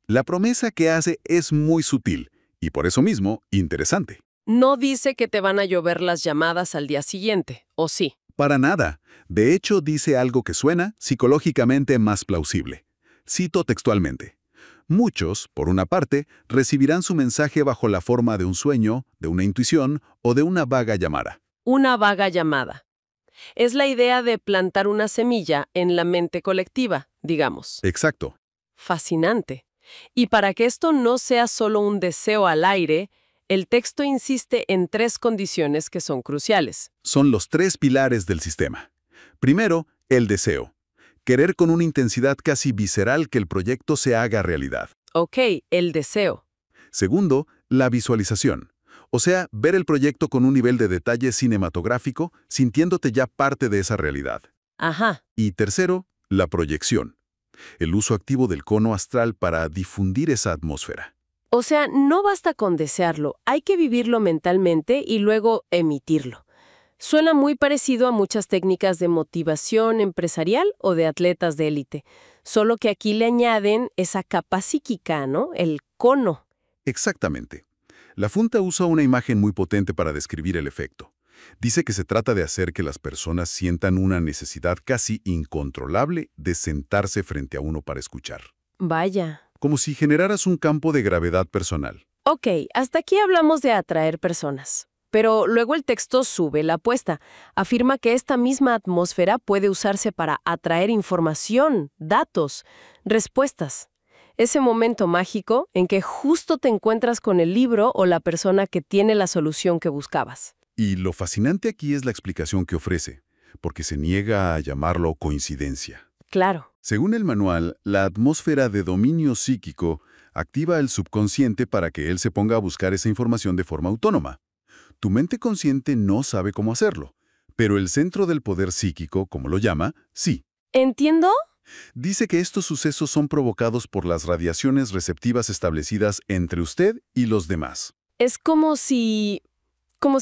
[SPEAKER 1] La promesa que hace es muy sutil y por eso mismo interesante.
[SPEAKER 2] No dice que te van a llover las llamadas al día siguiente, ¿o sí?
[SPEAKER 1] Para nada. De hecho, dice algo que suena psicológicamente más plausible. Cito textualmente. Muchos, por una parte, recibirán su mensaje bajo la forma de un sueño, de una intuición o de una vaga llamada.
[SPEAKER 2] Una vaga llamada. Es la idea de plantar una semilla en la mente colectiva, digamos.
[SPEAKER 1] Exacto.
[SPEAKER 2] Fascinante. Y para que esto no sea solo un deseo al aire, el texto insiste en 3 condiciones que son cruciales.
[SPEAKER 1] Son los 3 pilares del sistema. Primero, el deseo. Querer con una intensidad casi visceral que el proyecto se haga realidad.
[SPEAKER 2] Ok, el deseo.
[SPEAKER 1] Segundo, la visualización. O sea, ver el proyecto con un nivel de detalle cinematográfico, sintiéndote ya parte de esa realidad.
[SPEAKER 2] Ajá.
[SPEAKER 1] Y tercero, la proyección. El uso activo del cono astral para difundir esa atmósfera.
[SPEAKER 2] O sea, no basta con desearlo, hay que vivirlo mentalmente y luego emitirlo. Suena muy parecido a muchas técnicas de motivación empresarial o de atletas de élite, solo que aquí le añaden esa capa psíquica, ¿no? El cono.
[SPEAKER 1] Exactamente. La Funta usa una imagen muy potente para describir el efecto. Dice que se trata de hacer que las personas sientan una necesidad casi incontrolable de sentarse frente a uno para escuchar.
[SPEAKER 2] Vaya.
[SPEAKER 1] Como si generaras un campo de gravedad personal.
[SPEAKER 2] Ok, hasta aquí hablamos de atraer personas. Pero luego el texto sube la apuesta. Afirma que esta misma atmósfera puede usarse para atraer información, datos, respuestas. Ese momento mágico en que justo te encuentras con el libro o la persona que tiene la solución que buscabas.
[SPEAKER 1] Y lo fascinante aquí es la explicación que ofrece, porque se niega a llamarlo coincidencia.
[SPEAKER 2] Claro.
[SPEAKER 1] Según el manual, la atmósfera de dominio psíquico activa el subconsciente para que él se ponga a buscar esa información de forma autónoma. Tu mente consciente no sabe cómo hacerlo, pero el centro del poder psíquico, como lo llama, sí.
[SPEAKER 2] ¿Entiendo?
[SPEAKER 1] Dice que estos sucesos son provocados por las radiaciones receptivas establecidas entre usted y los demás.
[SPEAKER 2] Es como si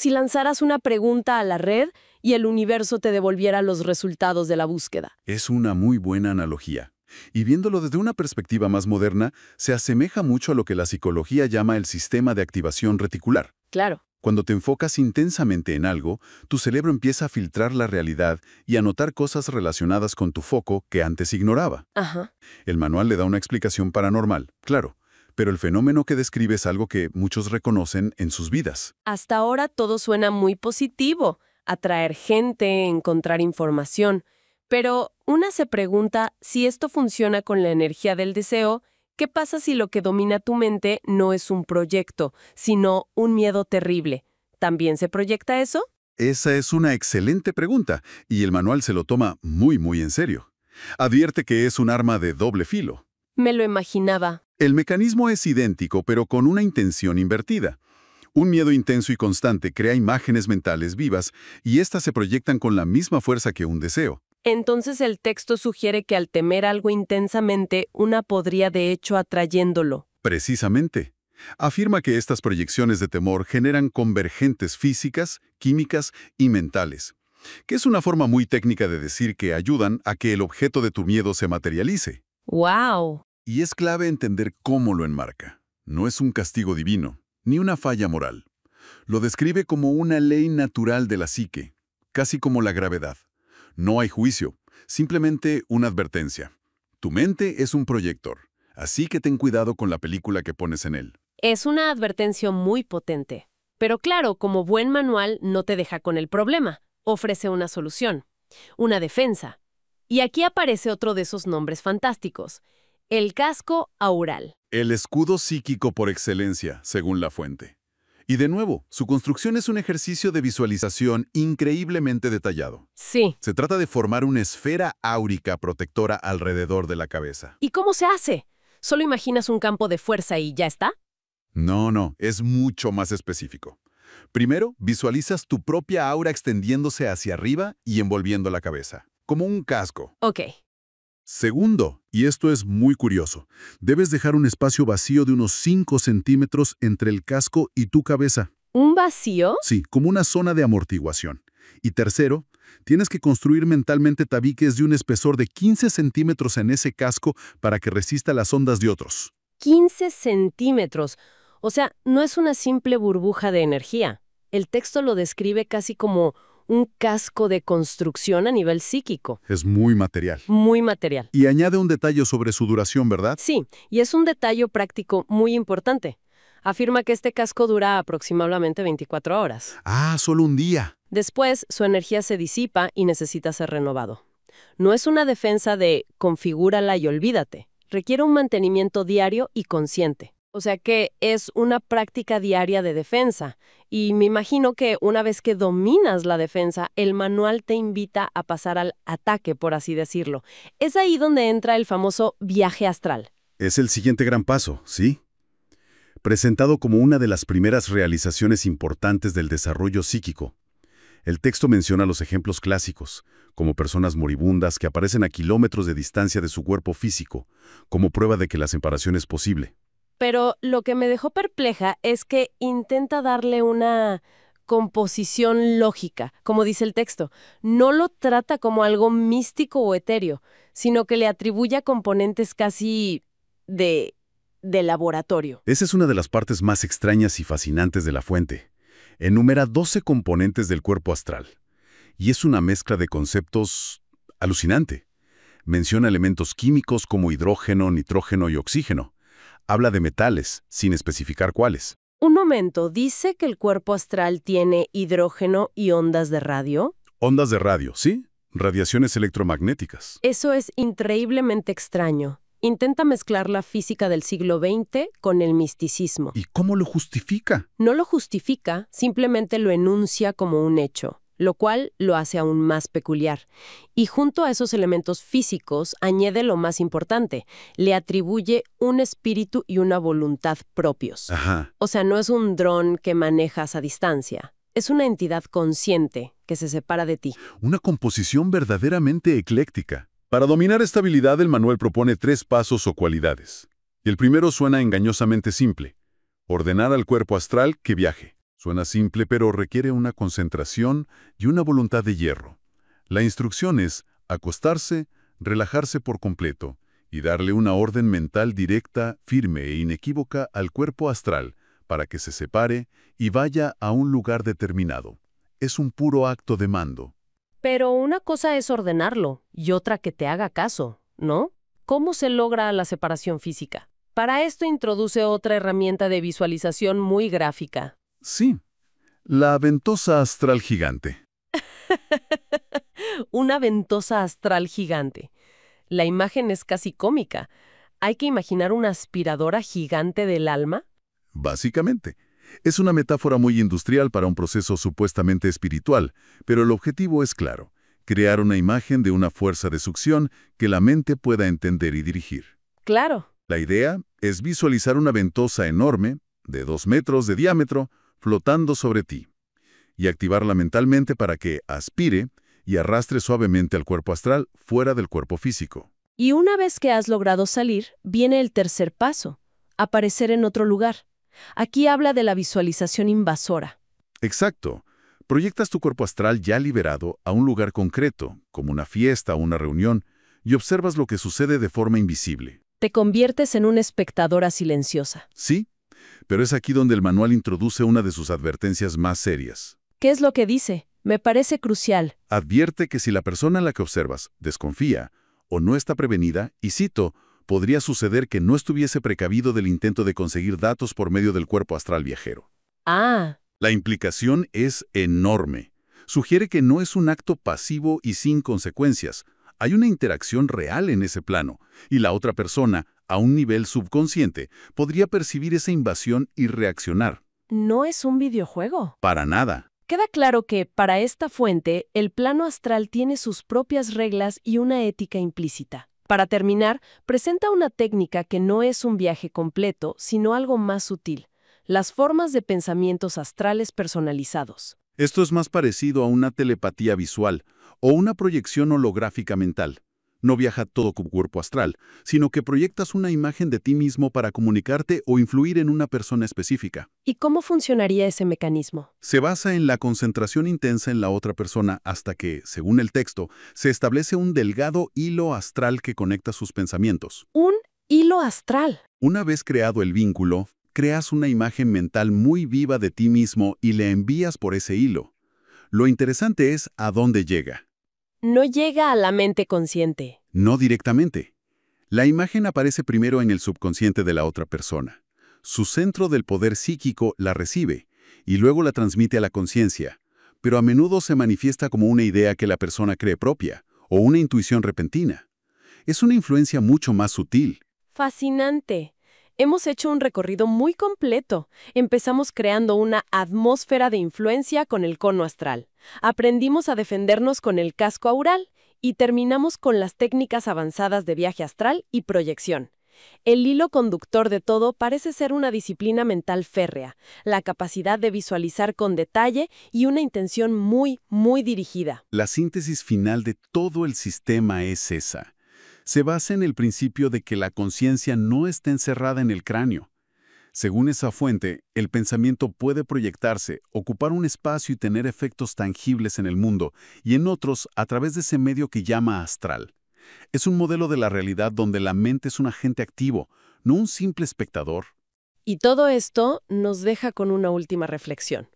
[SPEAKER 2] lanzaras una pregunta a la red y el universo te devolviera los resultados de la búsqueda.
[SPEAKER 1] Es una muy buena analogía. Y viéndolo desde una perspectiva más moderna, se asemeja mucho a lo que la psicología llama el sistema de activación reticular.
[SPEAKER 2] Claro.
[SPEAKER 1] Cuando te enfocas intensamente en algo, tu cerebro empieza a filtrar la realidad y a notar cosas relacionadas con tu foco que antes ignoraba.
[SPEAKER 2] Ajá.
[SPEAKER 1] El manual le da una explicación paranormal, claro, pero el fenómeno que describe es algo que muchos reconocen en sus vidas.
[SPEAKER 2] Hasta ahora todo suena muy positivo. Atraer gente, encontrar información. Pero una se pregunta si esto funciona con la energía del deseo. ¿Qué pasa si lo que domina tu mente no es un proyecto, sino un miedo terrible? ¿También se proyecta eso?
[SPEAKER 3] Esa es una excelente pregunta, y el manual se lo toma muy en serio. Advierte que es un arma de doble filo.
[SPEAKER 2] Me lo imaginaba.
[SPEAKER 3] El mecanismo es idéntico, pero con una intención invertida. Un miedo intenso y constante crea imágenes mentales vivas, y éstas se proyectan con la misma fuerza que un deseo.
[SPEAKER 2] Entonces el texto sugiere que al temer algo intensamente, una podría de hecho atrayéndolo.
[SPEAKER 3] Precisamente. Afirma que estas proyecciones de temor generan convergentes físicas, químicas y mentales, que es una forma muy técnica de decir que ayudan a que el objeto de tu miedo se materialice.
[SPEAKER 2] ¡Wow!
[SPEAKER 3] Y es clave entender cómo lo enmarca. No es un castigo divino, ni una falla moral. Lo describe como una ley natural de la psique, casi como la gravedad. No hay juicio, simplemente una advertencia. Tu mente es un proyector, así que ten cuidado con la película que pones en él.
[SPEAKER 2] Es una advertencia muy potente. Pero claro, como buen manual, no te deja con el problema. Ofrece una solución, una defensa. Y aquí aparece otro de esos nombres fantásticos, el casco aural.
[SPEAKER 3] El escudo psíquico por excelencia, según la fuente. Y de nuevo, su construcción es un ejercicio de visualización increíblemente detallado.
[SPEAKER 2] Sí.
[SPEAKER 3] Se trata de formar una esfera áurica protectora alrededor de la cabeza.
[SPEAKER 2] ¿Y cómo se hace? ¿Solo imaginas un campo de fuerza y ya está?
[SPEAKER 3] No, es mucho más específico. Primero, visualizas tu propia aura extendiéndose hacia arriba y envolviendo la cabeza, como un casco.
[SPEAKER 2] Ok.
[SPEAKER 3] Segundo, y esto es muy curioso, debes dejar un espacio vacío de unos 5 centímetros entre el casco y tu cabeza.
[SPEAKER 2] ¿Un vacío?
[SPEAKER 3] Sí, como una zona de amortiguación. Y tercero, tienes que construir mentalmente tabiques de un espesor de 15 centímetros en ese casco para que resista las ondas de otros.
[SPEAKER 2] 15 centímetros. O sea, no es una simple burbuja de energía. El texto lo describe casi como un casco de construcción a nivel psíquico.
[SPEAKER 3] Es muy material.
[SPEAKER 2] Muy material.
[SPEAKER 3] Y añade un detalle sobre su duración, ¿verdad?
[SPEAKER 2] Sí, y es un detalle práctico muy importante. Afirma que este casco dura aproximadamente 24 horas.
[SPEAKER 3] Ah, solo un día.
[SPEAKER 2] Después, su energía se disipa y necesita ser renovado. No es una defensa de configúrala y olvídate. Requiere un mantenimiento diario y consciente. O sea que es una práctica diaria de defensa. Y me imagino que una vez que dominas la defensa, el manual te invita a pasar al ataque, por así decirlo. Es ahí donde entra el famoso viaje astral.
[SPEAKER 3] Es el siguiente gran paso, ¿sí? Presentado como una de las primeras realizaciones importantes del desarrollo psíquico. El texto menciona los ejemplos clásicos, como personas moribundas que aparecen a kilómetros de distancia de su cuerpo físico, como prueba de que la separación es posible.
[SPEAKER 2] Pero lo que me dejó perpleja es que intenta darle una composición lógica, como dice el texto. No lo trata como algo místico o etéreo, sino que le atribuye componentes casi de laboratorio.
[SPEAKER 3] Esa es una de las partes más extrañas y fascinantes de la fuente. Enumera 12 componentes del cuerpo astral. Y es una mezcla de conceptos alucinante. Menciona elementos químicos como hidrógeno, nitrógeno y oxígeno. Habla de metales, sin especificar cuáles.
[SPEAKER 2] Un momento, ¿dice que el cuerpo astral tiene hidrógeno y ondas de radio?
[SPEAKER 3] Ondas de radio, ¿sí? Radiaciones electromagnéticas.
[SPEAKER 2] Eso es increíblemente extraño. Intenta mezclar la física del siglo XX con el misticismo.
[SPEAKER 3] ¿Y cómo lo justifica?
[SPEAKER 2] No lo justifica, simplemente lo enuncia como un hecho, lo cual lo hace aún más peculiar. Y junto a esos elementos físicos añade lo más importante, le atribuye un espíritu y una voluntad propios.
[SPEAKER 3] Ajá.
[SPEAKER 2] O sea, no es un dron que manejas a distancia, es una entidad consciente que se separa de ti.
[SPEAKER 3] Una composición verdaderamente ecléctica. Para dominar esta habilidad, el manual propone 3 pasos o cualidades. El primero suena engañosamente simple. Ordenar al cuerpo astral que viaje. Suena simple, pero requiere una concentración y una voluntad de hierro. La instrucción es acostarse, relajarse por completo y darle una orden mental directa, firme e inequívoca al cuerpo astral para que se separe y vaya a un lugar determinado. Es un puro acto de mando.
[SPEAKER 2] Pero una cosa es ordenarlo y otra que te haga caso, ¿no? ¿Cómo se logra la separación física? Para esto introduce otra herramienta de visualización muy gráfica.
[SPEAKER 3] Sí, la ventosa astral gigante.
[SPEAKER 2] Una ventosa astral gigante. La imagen es casi cómica. ¿Hay que imaginar una aspiradora gigante del alma?
[SPEAKER 3] Básicamente,
[SPEAKER 1] Es una metáfora muy industrial para un proceso supuestamente espiritual, pero el objetivo es claro: crear una imagen de una fuerza de succión que la mente pueda entender y dirigir.
[SPEAKER 2] Claro.
[SPEAKER 1] La idea es visualizar una ventosa enorme, de 2 metros de diámetro, flotando sobre ti, y activarla mentalmente para que aspire y arrastre suavemente al cuerpo astral fuera del cuerpo físico.
[SPEAKER 2] Y una vez que has logrado salir, viene el tercer paso: aparecer en otro lugar. Aquí habla de la visualización invasora.
[SPEAKER 1] Exacto. Proyectas tu cuerpo astral ya liberado a un lugar concreto, como una fiesta o una reunión, y observas lo que sucede de forma invisible.
[SPEAKER 2] Te conviertes en una espectadora silenciosa.
[SPEAKER 1] Sí, pero es aquí donde el manual introduce una de sus advertencias más serias.
[SPEAKER 2] ¿Qué es lo que dice? Me parece crucial.
[SPEAKER 1] Advierte que si la persona a la que observas desconfía o no está prevenida, y cito, podría suceder que no estuviese precavido del intento de conseguir datos por medio del cuerpo astral viajero.
[SPEAKER 2] Ah,
[SPEAKER 1] La implicación es enorme. Sugiere que no es un acto pasivo y sin consecuencias. Hay una interacción real en ese plano, y la otra persona, a un nivel subconsciente, podría percibir esa invasión y reaccionar.
[SPEAKER 2] no es un videojuego.
[SPEAKER 1] Para nada.
[SPEAKER 2] Queda claro que, para esta fuente, el plano astral tiene sus propias reglas y una ética implícita. Para terminar, presenta una técnica que no es un viaje completo, sino algo más sutil: las formas de pensamientos astrales personalizados.
[SPEAKER 1] Esto es más parecido a una telepatía visual o una proyección holográfica mental. No viaja todo tu cuerpo astral, sino que proyectas una imagen de ti mismo para comunicarte o influir en una persona específica.
[SPEAKER 2] ¿Y cómo funcionaría ese mecanismo?
[SPEAKER 1] Se basa en la concentración intensa en la otra persona hasta que, según el texto, se establece un delgado hilo astral que conecta sus pensamientos.
[SPEAKER 2] Un hilo astral.
[SPEAKER 1] Una vez creado el vínculo, creas una imagen mental muy viva de ti mismo y le envías por ese hilo. Lo interesante es a dónde llega.
[SPEAKER 2] No llega a la mente consciente.
[SPEAKER 1] No directamente. La imagen aparece primero en el subconsciente de la otra persona. Su centro del poder psíquico la recibe y luego la transmite a la conciencia, pero a menudo se manifiesta como una idea que la persona cree propia o una intuición repentina. Es una influencia mucho más sutil.
[SPEAKER 2] Fascinante. Hemos hecho un recorrido muy completo. Empezamos creando una atmósfera de influencia con el cono astral. Aprendimos a defendernos con el casco aural y terminamos con las técnicas avanzadas de viaje astral y proyección. El hilo conductor de todo parece ser una disciplina mental férrea, la capacidad de visualizar con detalle y una intención muy, muy dirigida.
[SPEAKER 1] La síntesis final de todo el sistema es esa. Se basa en el principio de que la conciencia no está encerrada en el cráneo. Según esa fuente, el pensamiento puede proyectarse, ocupar un espacio y tener efectos tangibles en el mundo, y en otros a través de ese medio que llama astral. Es un modelo de la realidad donde la mente es un agente activo, no un simple espectador.
[SPEAKER 2] Y todo esto nos deja con una última reflexión.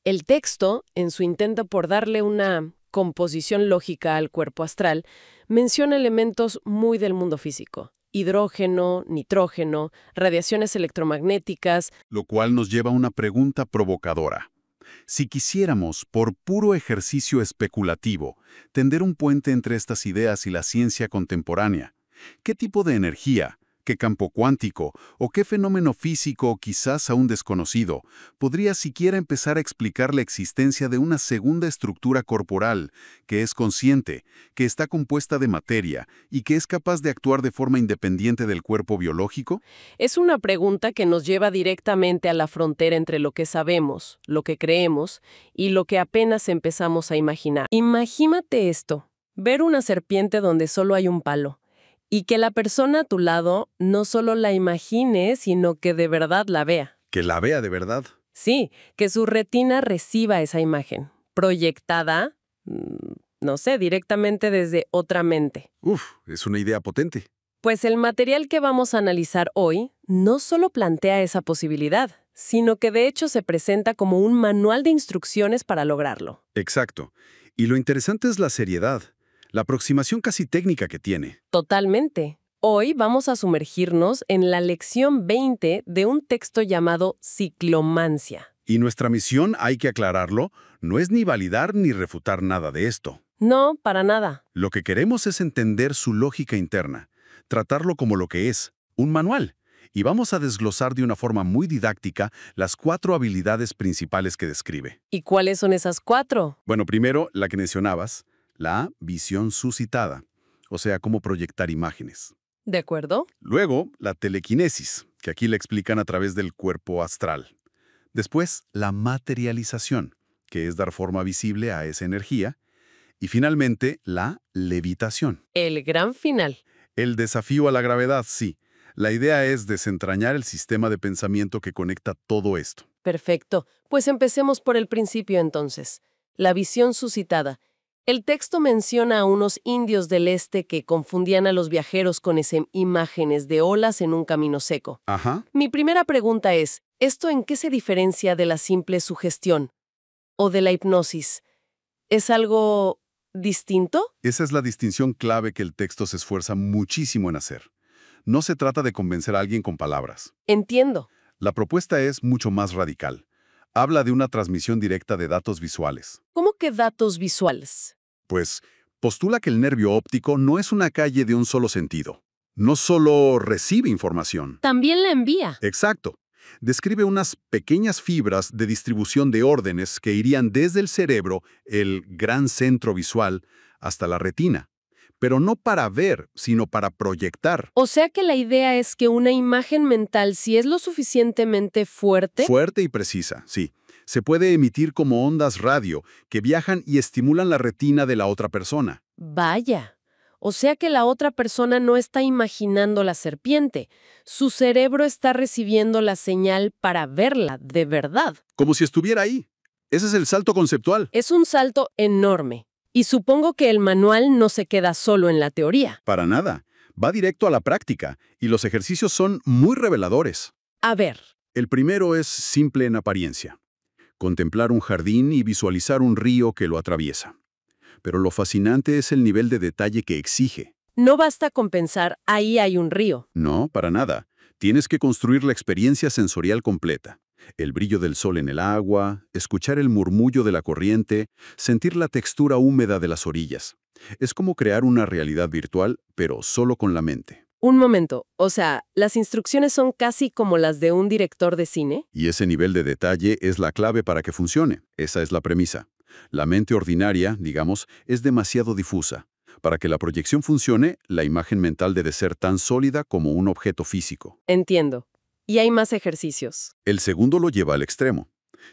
[SPEAKER 2] El texto, en su intento por darle una composición lógica al cuerpo astral, menciona elementos muy del mundo físico: hidrógeno, nitrógeno, radiaciones electromagnéticas.
[SPEAKER 1] Lo cual nos lleva a una pregunta provocadora. Si quisiéramos, por puro ejercicio especulativo, tender un puente entre estas ideas y la ciencia contemporánea, ¿qué tipo de energía, qué campo cuántico o qué fenómeno físico, quizás aún desconocido, podría siquiera empezar a explicar la existencia de una segunda estructura corporal que es consciente, que está compuesta de materia y que es capaz de actuar de forma independiente del cuerpo biológico?
[SPEAKER 2] Es una pregunta que nos lleva directamente a la frontera entre lo que sabemos, lo que creemos y lo que apenas empezamos a imaginar. Imagínate esto: ver una serpiente donde solo hay un palo, y que la persona a tu lado no solo la imagine, sino que de verdad la vea.
[SPEAKER 1] Que la vea de verdad.
[SPEAKER 2] Sí, que su retina reciba esa imagen, proyectada, no sé, directamente desde otra mente.
[SPEAKER 1] Es una idea potente.
[SPEAKER 2] Pues el material que vamos a analizar hoy no solo plantea esa posibilidad, sino que de hecho se presenta como un manual de instrucciones para lograrlo.
[SPEAKER 1] Exacto. Y lo interesante es la seriedad, la aproximación casi técnica que tiene.
[SPEAKER 2] Totalmente. Hoy vamos a sumergirnos en la lección 20 de un texto llamado Ciclomancia.
[SPEAKER 1] Y nuestra misión, hay que aclararlo, no es ni validar ni refutar nada de esto.
[SPEAKER 2] No, para nada.
[SPEAKER 1] Lo que queremos es entender su lógica interna, tratarlo como lo que es, un manual, Y vamos a desglosar de una forma muy didáctica las 4 habilidades principales que describe.
[SPEAKER 2] ¿Y cuáles son esas 4?
[SPEAKER 1] Bueno, primero, la que mencionabas, la visión suscitada, o sea, cómo proyectar imágenes.
[SPEAKER 2] ¿De acuerdo?
[SPEAKER 1] Luego, la telequinesis, que aquí la explican a través del cuerpo astral. Después, la materialización, que es dar forma visible a esa energía. Y finalmente, la levitación.
[SPEAKER 2] El gran final.
[SPEAKER 1] El desafío a la gravedad, sí. La idea es desentrañar el sistema de pensamiento que conecta todo esto.
[SPEAKER 2] Perfecto. Pues empecemos por el principio entonces. La visión suscitada. El texto menciona a unos indios del este que confundían a los viajeros con esas imágenes de olas en un camino seco.
[SPEAKER 1] Ajá.
[SPEAKER 2] Mi primera pregunta es, ¿esto en qué se diferencia de la simple sugestión o de la hipnosis? ¿Es algo distinto?
[SPEAKER 1] Esa es la distinción clave que el texto se esfuerza muchísimo en hacer. No se trata de convencer a alguien con palabras.
[SPEAKER 2] Entiendo.
[SPEAKER 1] La propuesta es mucho más radical. Habla de una transmisión directa de datos visuales.
[SPEAKER 2] ¿Cómo que datos visuales?
[SPEAKER 1] Pues postula que el nervio óptico no es una calle de un solo sentido. No solo recibe información.
[SPEAKER 2] También la envía.
[SPEAKER 1] Exacto. Describe unas pequeñas fibras de distribución de órdenes que irían desde el cerebro, el gran centro visual, hasta la retina. Pero no para ver, sino para proyectar.
[SPEAKER 2] O sea que la idea es que una imagen mental, si es lo suficientemente fuerte...
[SPEAKER 1] Fuerte y precisa, sí. Se puede emitir como ondas radio que viajan y estimulan la retina de la otra persona.
[SPEAKER 2] Vaya. O sea que la otra persona no está imaginando la serpiente. Su cerebro está recibiendo la señal para verla de verdad.
[SPEAKER 1] Como si estuviera ahí. Ese es el salto conceptual.
[SPEAKER 2] Es un salto enorme. Y supongo que el manual no se queda solo en la teoría.
[SPEAKER 1] Para nada. Va directo a la práctica, y los ejercicios son muy reveladores.
[SPEAKER 2] A ver.
[SPEAKER 1] El primero es simple en apariencia. Contemplar un jardín y visualizar un río que lo atraviesa. Pero lo fascinante es el nivel de detalle que exige.
[SPEAKER 2] No basta con pensar, ahí hay un río.
[SPEAKER 1] No, para nada. Tienes que construir la experiencia sensorial completa. El brillo del sol en el agua, escuchar el murmullo de la corriente, sentir la textura húmeda de las orillas. Es como crear una realidad virtual, pero solo con la mente.
[SPEAKER 2] Un momento, o sea, ¿las instrucciones son casi como las de un director de cine?
[SPEAKER 1] Y ese nivel de detalle es la clave para que funcione. Esa es la premisa. La mente ordinaria, digamos, es demasiado difusa. Para que la proyección funcione, la imagen mental debe ser tan sólida como un objeto físico.
[SPEAKER 2] Entiendo. Y hay más ejercicios.
[SPEAKER 1] El segundo lo lleva al extremo.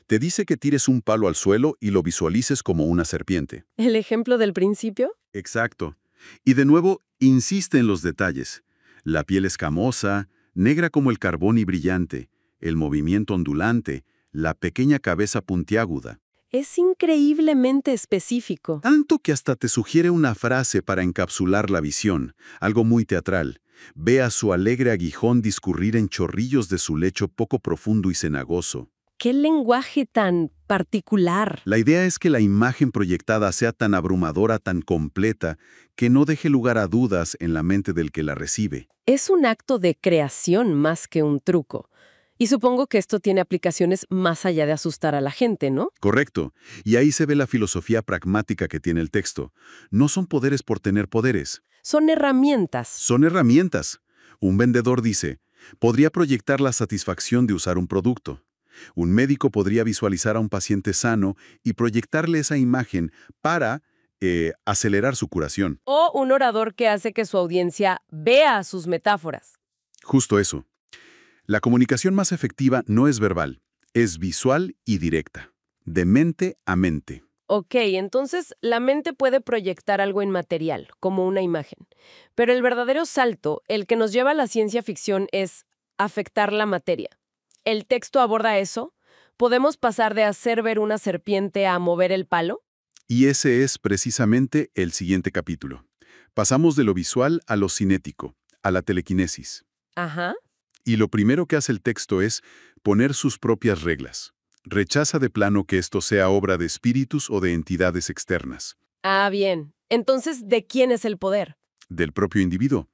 [SPEAKER 1] Te dice que tires un palo al suelo y lo visualices como una serpiente.
[SPEAKER 2] ¿El ejemplo del principio?
[SPEAKER 1] Exacto. Y de nuevo, insiste en los detalles. La piel escamosa, negra como el carbón y brillante, el movimiento ondulante, la pequeña cabeza puntiaguda.
[SPEAKER 2] Es increíblemente específico.
[SPEAKER 1] Tanto que hasta te sugiere una frase para encapsular la visión, algo muy teatral. Ve a su alegre aguijón discurrir en chorrillos de su lecho poco profundo y cenagoso.
[SPEAKER 2] ¡Qué lenguaje tan particular!
[SPEAKER 1] La idea es que la imagen proyectada sea tan abrumadora, tan completa, que no deje lugar a dudas en la mente del que la recibe.
[SPEAKER 2] Es un acto de creación más que un truco. Y supongo que esto tiene aplicaciones más allá de asustar a la gente, ¿no?
[SPEAKER 1] Correcto. Y ahí se ve la filosofía pragmática que tiene el texto. No son poderes por tener poderes.
[SPEAKER 2] Son herramientas.
[SPEAKER 1] Son herramientas. Un vendedor dice, podría proyectar la satisfacción de usar un producto. Un médico podría visualizar a un paciente sano y proyectarle esa imagen para acelerar su curación.
[SPEAKER 2] O un orador que hace que su audiencia vea sus metáforas.
[SPEAKER 1] Justo eso. La comunicación más efectiva no es verbal, es visual y directa, de mente a mente.
[SPEAKER 2] Ok, entonces la mente puede proyectar algo inmaterial, como una imagen. Pero el verdadero salto, el que nos lleva a la ciencia ficción, es afectar la materia. ¿El texto aborda eso? ¿Podemos pasar de hacer ver una serpiente a mover el palo?
[SPEAKER 1] Y ese es precisamente el siguiente capítulo. Pasamos de lo visual a lo cinético, a la telequinesis.
[SPEAKER 2] Ajá.
[SPEAKER 1] Y lo primero que hace el texto es poner sus propias reglas. Rechaza de plano que esto sea obra de espíritus o de entidades externas.
[SPEAKER 2] Ah, bien. Entonces, ¿de quién es el poder?
[SPEAKER 1] Del propio individuo.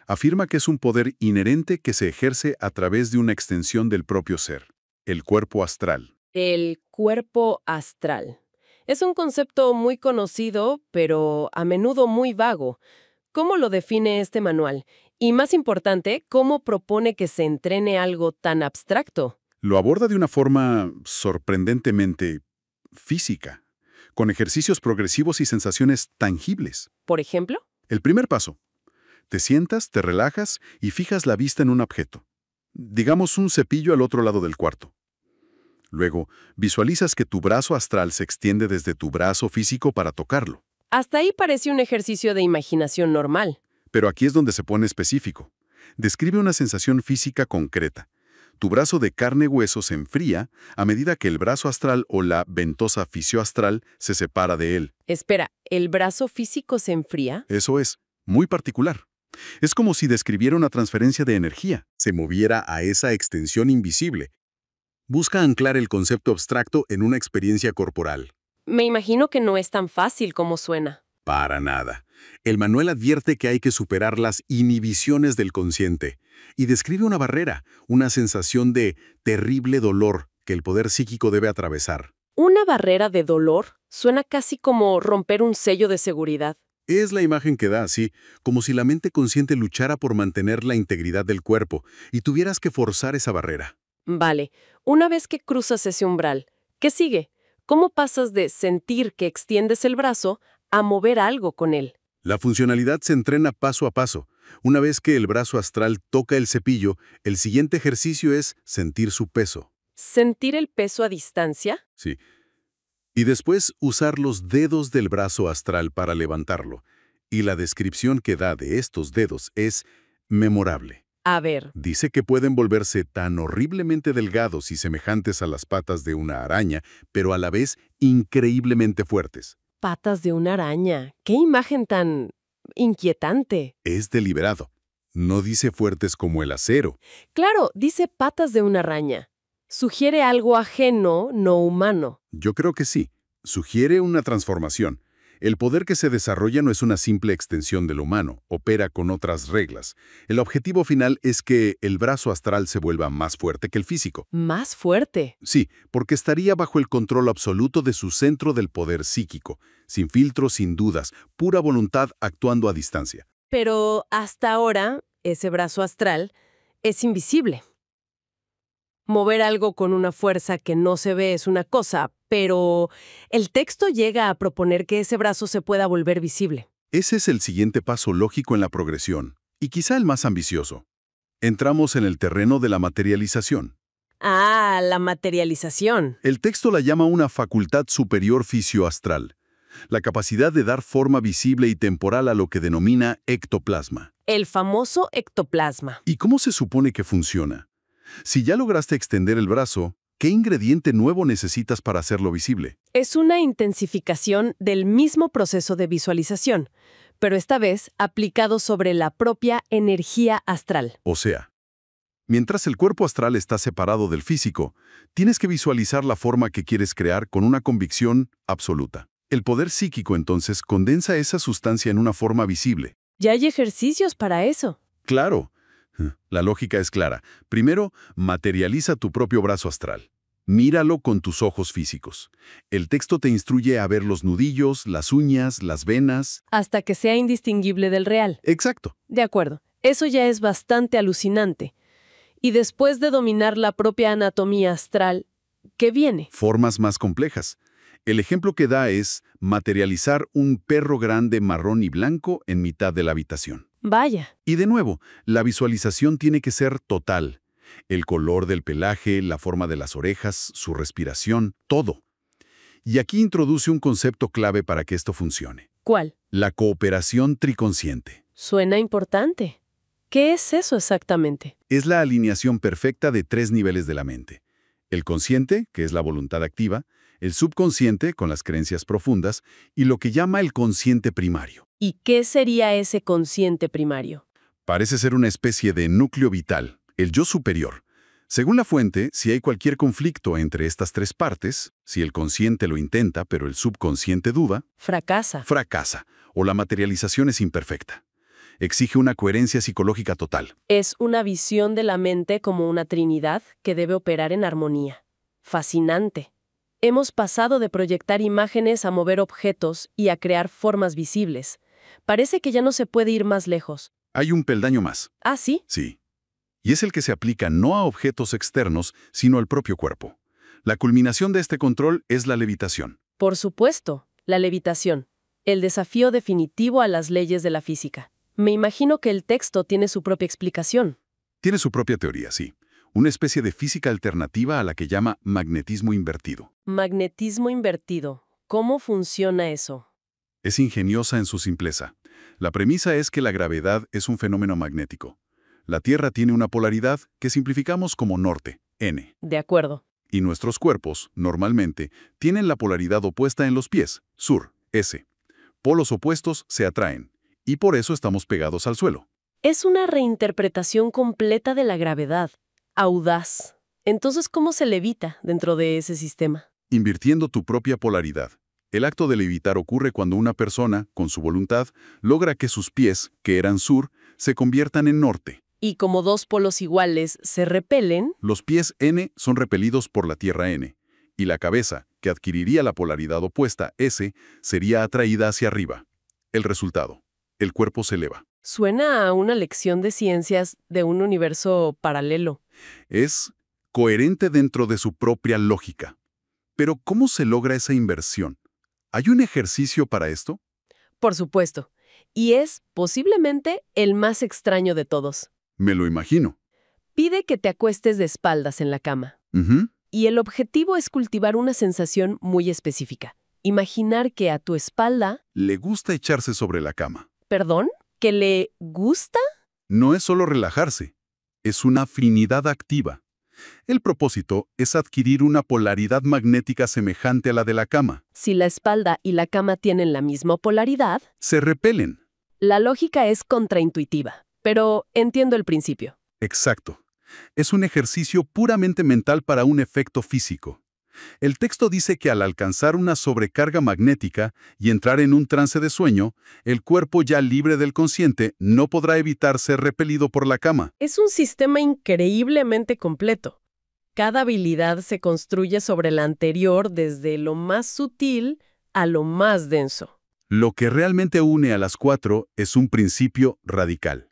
[SPEAKER 1] Afirma que es un poder inherente que se ejerce a través de una extensión del propio ser, el cuerpo astral.
[SPEAKER 2] El cuerpo astral. Es un concepto muy conocido, pero a menudo muy vago. ¿Cómo lo define este manual? Y más importante, ¿cómo propone que se entrene algo tan abstracto?
[SPEAKER 1] Lo aborda de una forma sorprendentemente física, con ejercicios progresivos y sensaciones tangibles.
[SPEAKER 2] ¿Por ejemplo?
[SPEAKER 1] El primer paso. Te sientas, te relajas y fijas la vista en un objeto. Digamos un cepillo al otro lado del cuarto. Luego, visualizas que tu brazo astral se extiende desde tu brazo físico para tocarlo.
[SPEAKER 2] Hasta ahí parece un ejercicio de imaginación normal.
[SPEAKER 1] Pero aquí es donde se pone específico. Describe una sensación física concreta. Tu brazo de carne y hueso se enfría a medida que el brazo astral o la ventosa fisioastral se separa de él.
[SPEAKER 2] Espera, ¿el brazo físico se enfría?
[SPEAKER 1] Eso es, muy particular. Es como si describiera una transferencia de energía. Se moviera a esa extensión invisible. Busca anclar el concepto abstracto en una experiencia corporal.
[SPEAKER 2] Me imagino que no es tan fácil como suena.
[SPEAKER 1] Para nada. El manual advierte que hay que superar las inhibiciones del consciente y describe una barrera, una sensación de terrible dolor que el poder psíquico debe atravesar.
[SPEAKER 2] Una barrera de dolor suena casi como romper un sello de seguridad.
[SPEAKER 1] Es la imagen que da así, como si la mente consciente luchara por mantener la integridad del cuerpo y tuvieras que forzar esa barrera.
[SPEAKER 2] Vale, una vez que cruzas ese umbral, ¿qué sigue? ¿Cómo pasas de sentir que extiendes el brazo a mover algo con él?
[SPEAKER 1] La funcionalidad se entrena paso a paso. Una vez que el brazo astral toca el cepillo, el siguiente ejercicio es sentir su peso.
[SPEAKER 2] ¿Sentir el peso a distancia?
[SPEAKER 1] Sí. Y después usar los dedos del brazo astral para levantarlo. Y la descripción que da de estos dedos es memorable.
[SPEAKER 2] A ver,
[SPEAKER 1] Dice que pueden volverse tan horriblemente delgados y semejantes a las patas de una araña, pero a la vez increíblemente fuertes.
[SPEAKER 2] patas de una araña. ¡Qué imagen tan inquietante!
[SPEAKER 1] Es deliberado. No dice fuertes como el acero.
[SPEAKER 2] Claro, dice patas de una araña. Sugiere algo ajeno, no humano.
[SPEAKER 1] Yo creo que sí. Sugiere una transformación. El poder que se desarrolla no es una simple extensión del humano, opera con otras reglas. El objetivo final es que el brazo astral se vuelva más fuerte que el físico.
[SPEAKER 2] Más fuerte.
[SPEAKER 1] Sí, porque estaría bajo el control absoluto de su centro del poder psíquico, sin filtros, sin dudas, pura voluntad actuando a distancia.
[SPEAKER 2] Pero hasta ahora, ese brazo astral es invisible. Mover algo con una fuerza que no se ve es una cosa, pero el texto llega a proponer que ese brazo se pueda volver visible.
[SPEAKER 1] Ese es el siguiente paso lógico en la progresión, y quizá el más ambicioso. Entramos en el terreno de la materialización.
[SPEAKER 2] Ah, la materialización.
[SPEAKER 1] El texto la llama una facultad superior fisioastral, la capacidad de dar forma visible y temporal a lo que denomina ectoplasma.
[SPEAKER 2] El famoso ectoplasma.
[SPEAKER 1] ¿Y cómo se supone que funciona? Si ya lograste extender el brazo, ¿qué ingrediente nuevo necesitas para hacerlo visible?
[SPEAKER 2] Es una intensificación del mismo proceso de visualización, pero esta vez aplicado sobre la propia energía astral.
[SPEAKER 1] O sea, mientras el cuerpo astral está separado del físico, tienes que visualizar la forma que quieres crear con una convicción absoluta. El poder psíquico entonces condensa esa sustancia en una forma visible.
[SPEAKER 2] Ya hay ejercicios para eso.
[SPEAKER 1] Claro. La lógica es clara. Primero, materializa tu propio brazo astral. Míralo con tus ojos físicos. El texto te instruye a ver los nudillos, las uñas, las venas.
[SPEAKER 2] Hasta que sea indistinguible del real.
[SPEAKER 1] Exacto.
[SPEAKER 2] De acuerdo. Eso ya es bastante alucinante. Y después de dominar la propia anatomía astral, ¿qué viene?
[SPEAKER 1] Formas más complejas. El ejemplo que da es materializar un perro grande marrón y blanco en mitad de la habitación.
[SPEAKER 2] Vaya.
[SPEAKER 1] Y de nuevo, la visualización tiene que ser total. El color del pelaje, la forma de las orejas, su respiración, todo. Y aquí introduce un concepto clave para que esto funcione.
[SPEAKER 2] ¿Cuál?
[SPEAKER 1] La cooperación triconsciente.
[SPEAKER 2] Suena importante. ¿Qué es eso exactamente?
[SPEAKER 1] Es la alineación perfecta de 3 niveles de la mente. El consciente, que es la voluntad activa, el subconsciente, con las creencias profundas, y lo que llama el consciente primario.
[SPEAKER 2] ¿Y qué sería ese consciente primario?
[SPEAKER 1] Parece ser una especie de núcleo vital, el yo superior. Según la fuente, si hay cualquier conflicto entre estas 3 partes, si el consciente lo intenta pero el subconsciente duda,
[SPEAKER 2] Fracasa.
[SPEAKER 1] fracasa, o la materialización es imperfecta. Exige una coherencia psicológica total.
[SPEAKER 2] Es una visión de la mente como una trinidad que debe operar en armonía. Fascinante. Hemos pasado de proyectar imágenes a mover objetos y a crear formas visibles. Parece que ya no se puede ir más lejos.
[SPEAKER 1] Hay un peldaño más.
[SPEAKER 2] ¿Ah, sí?
[SPEAKER 1] Sí. Y es el que se aplica no a objetos externos, sino al propio cuerpo. La culminación de este control es la levitación.
[SPEAKER 2] Por supuesto, la levitación. El desafío definitivo a las leyes de la física. Me imagino que el texto tiene su propia explicación.
[SPEAKER 1] Tiene su propia teoría, sí. Una especie de física alternativa a la que llama magnetismo invertido.
[SPEAKER 2] Magnetismo invertido. ¿Cómo funciona eso?
[SPEAKER 1] Es ingeniosa en su simpleza. La premisa es que la gravedad es un fenómeno magnético. La Tierra tiene una polaridad que simplificamos como norte, N.
[SPEAKER 2] De acuerdo.
[SPEAKER 1] Y nuestros cuerpos, normalmente, tienen la polaridad opuesta en los pies, sur, S. Polos opuestos se atraen, y por eso estamos pegados al suelo.
[SPEAKER 2] Es una reinterpretación completa de la gravedad. Audaz. Entonces, ¿cómo se levita dentro de ese sistema?
[SPEAKER 1] Invirtiendo tu propia polaridad. El acto de levitar ocurre cuando una persona, con su voluntad, logra que sus pies, que eran sur, se conviertan en norte.
[SPEAKER 2] Y como dos polos iguales se repelen,
[SPEAKER 1] Los pies N son repelidos por la Tierra N, y la cabeza, que adquiriría la polaridad opuesta S, sería atraída hacia arriba. El resultado: el cuerpo se eleva.
[SPEAKER 2] suena a una lección de ciencias de un universo paralelo.
[SPEAKER 1] Es coherente dentro de su propia lógica. Pero ¿cómo se logra esa inversión? ¿Hay un ejercicio para esto?
[SPEAKER 2] Por supuesto. Y es, posiblemente, el más extraño de todos.
[SPEAKER 1] Me lo imagino.
[SPEAKER 2] Pide que te acuestes de espaldas en la cama.
[SPEAKER 1] Ujú.
[SPEAKER 2] Y el objetivo es cultivar una sensación muy específica. Imaginar que a tu espalda,
[SPEAKER 1] Le gusta echarse sobre la cama.
[SPEAKER 2] ¿perdón? ¿Que le gusta?
[SPEAKER 1] No es solo relajarse, es una afinidad activa. El propósito es adquirir una polaridad magnética semejante a la de la cama.
[SPEAKER 2] Si la espalda y la cama tienen la misma polaridad,
[SPEAKER 1] Se repelen.
[SPEAKER 2] la lógica es contraintuitiva. Pero entiendo el principio.
[SPEAKER 1] Exacto. Es un ejercicio puramente mental para un efecto físico. El texto dice que al alcanzar una sobrecarga magnética y entrar en un trance de sueño, el cuerpo ya libre del consciente no podrá evitar ser repelido por la cama.
[SPEAKER 2] Es un sistema increíblemente completo. Cada habilidad se construye sobre la anterior desde lo más sutil a lo más denso.
[SPEAKER 1] Lo que realmente une a las cuatro es un principio radical: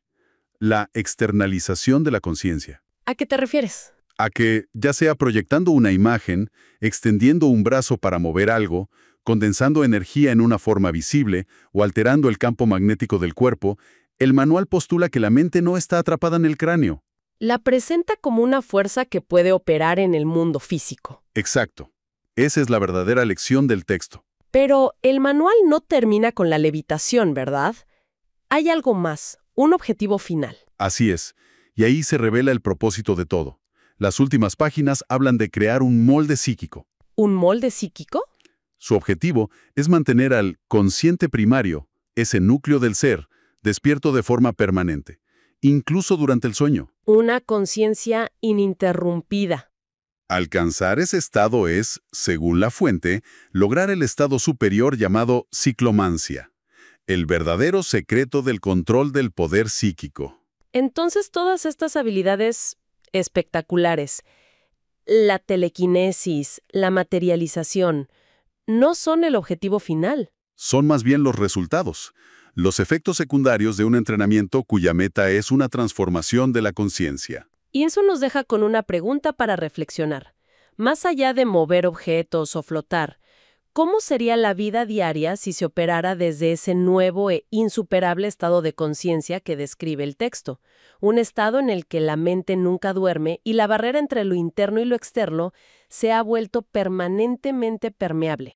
[SPEAKER 1] la externalización de la conciencia.
[SPEAKER 2] ¿A qué te refieres?
[SPEAKER 1] A que, ya sea proyectando una imagen, extendiendo un brazo para mover algo, condensando energía en una forma visible o alterando el campo magnético del cuerpo, el manual postula que la mente no está atrapada en el cráneo.
[SPEAKER 2] La presenta como una fuerza que puede operar en el mundo físico.
[SPEAKER 1] Exacto. Esa es la verdadera lección del texto.
[SPEAKER 2] Pero el manual no termina con la levitación, ¿verdad? Hay algo más, un objetivo final.
[SPEAKER 1] Así es. Y ahí se revela el propósito de todo. Las últimas páginas hablan de crear un molde psíquico.
[SPEAKER 2] ¿Un molde psíquico?
[SPEAKER 1] Su objetivo es mantener al consciente primario, ese núcleo del ser, despierto de forma permanente, incluso durante el sueño.
[SPEAKER 2] Una conciencia ininterrumpida.
[SPEAKER 1] Alcanzar ese estado es, según la fuente, lograr el estado superior llamado ciclomancia, el verdadero secreto del control del poder psíquico.
[SPEAKER 2] Entonces todas estas habilidades espectaculares, la telequinesis, la materialización, no son el objetivo final.
[SPEAKER 1] Son más bien los resultados, los efectos secundarios de un entrenamiento cuya meta es una transformación de la conciencia.
[SPEAKER 2] Y eso nos deja con una pregunta para reflexionar. Más allá de mover objetos o flotar, ¿cómo sería la vida diaria si se operara desde ese nuevo e insuperable estado de conciencia que describe el texto? Un estado en el que la mente nunca duerme y la barrera entre lo interno y lo externo se ha vuelto permanentemente permeable.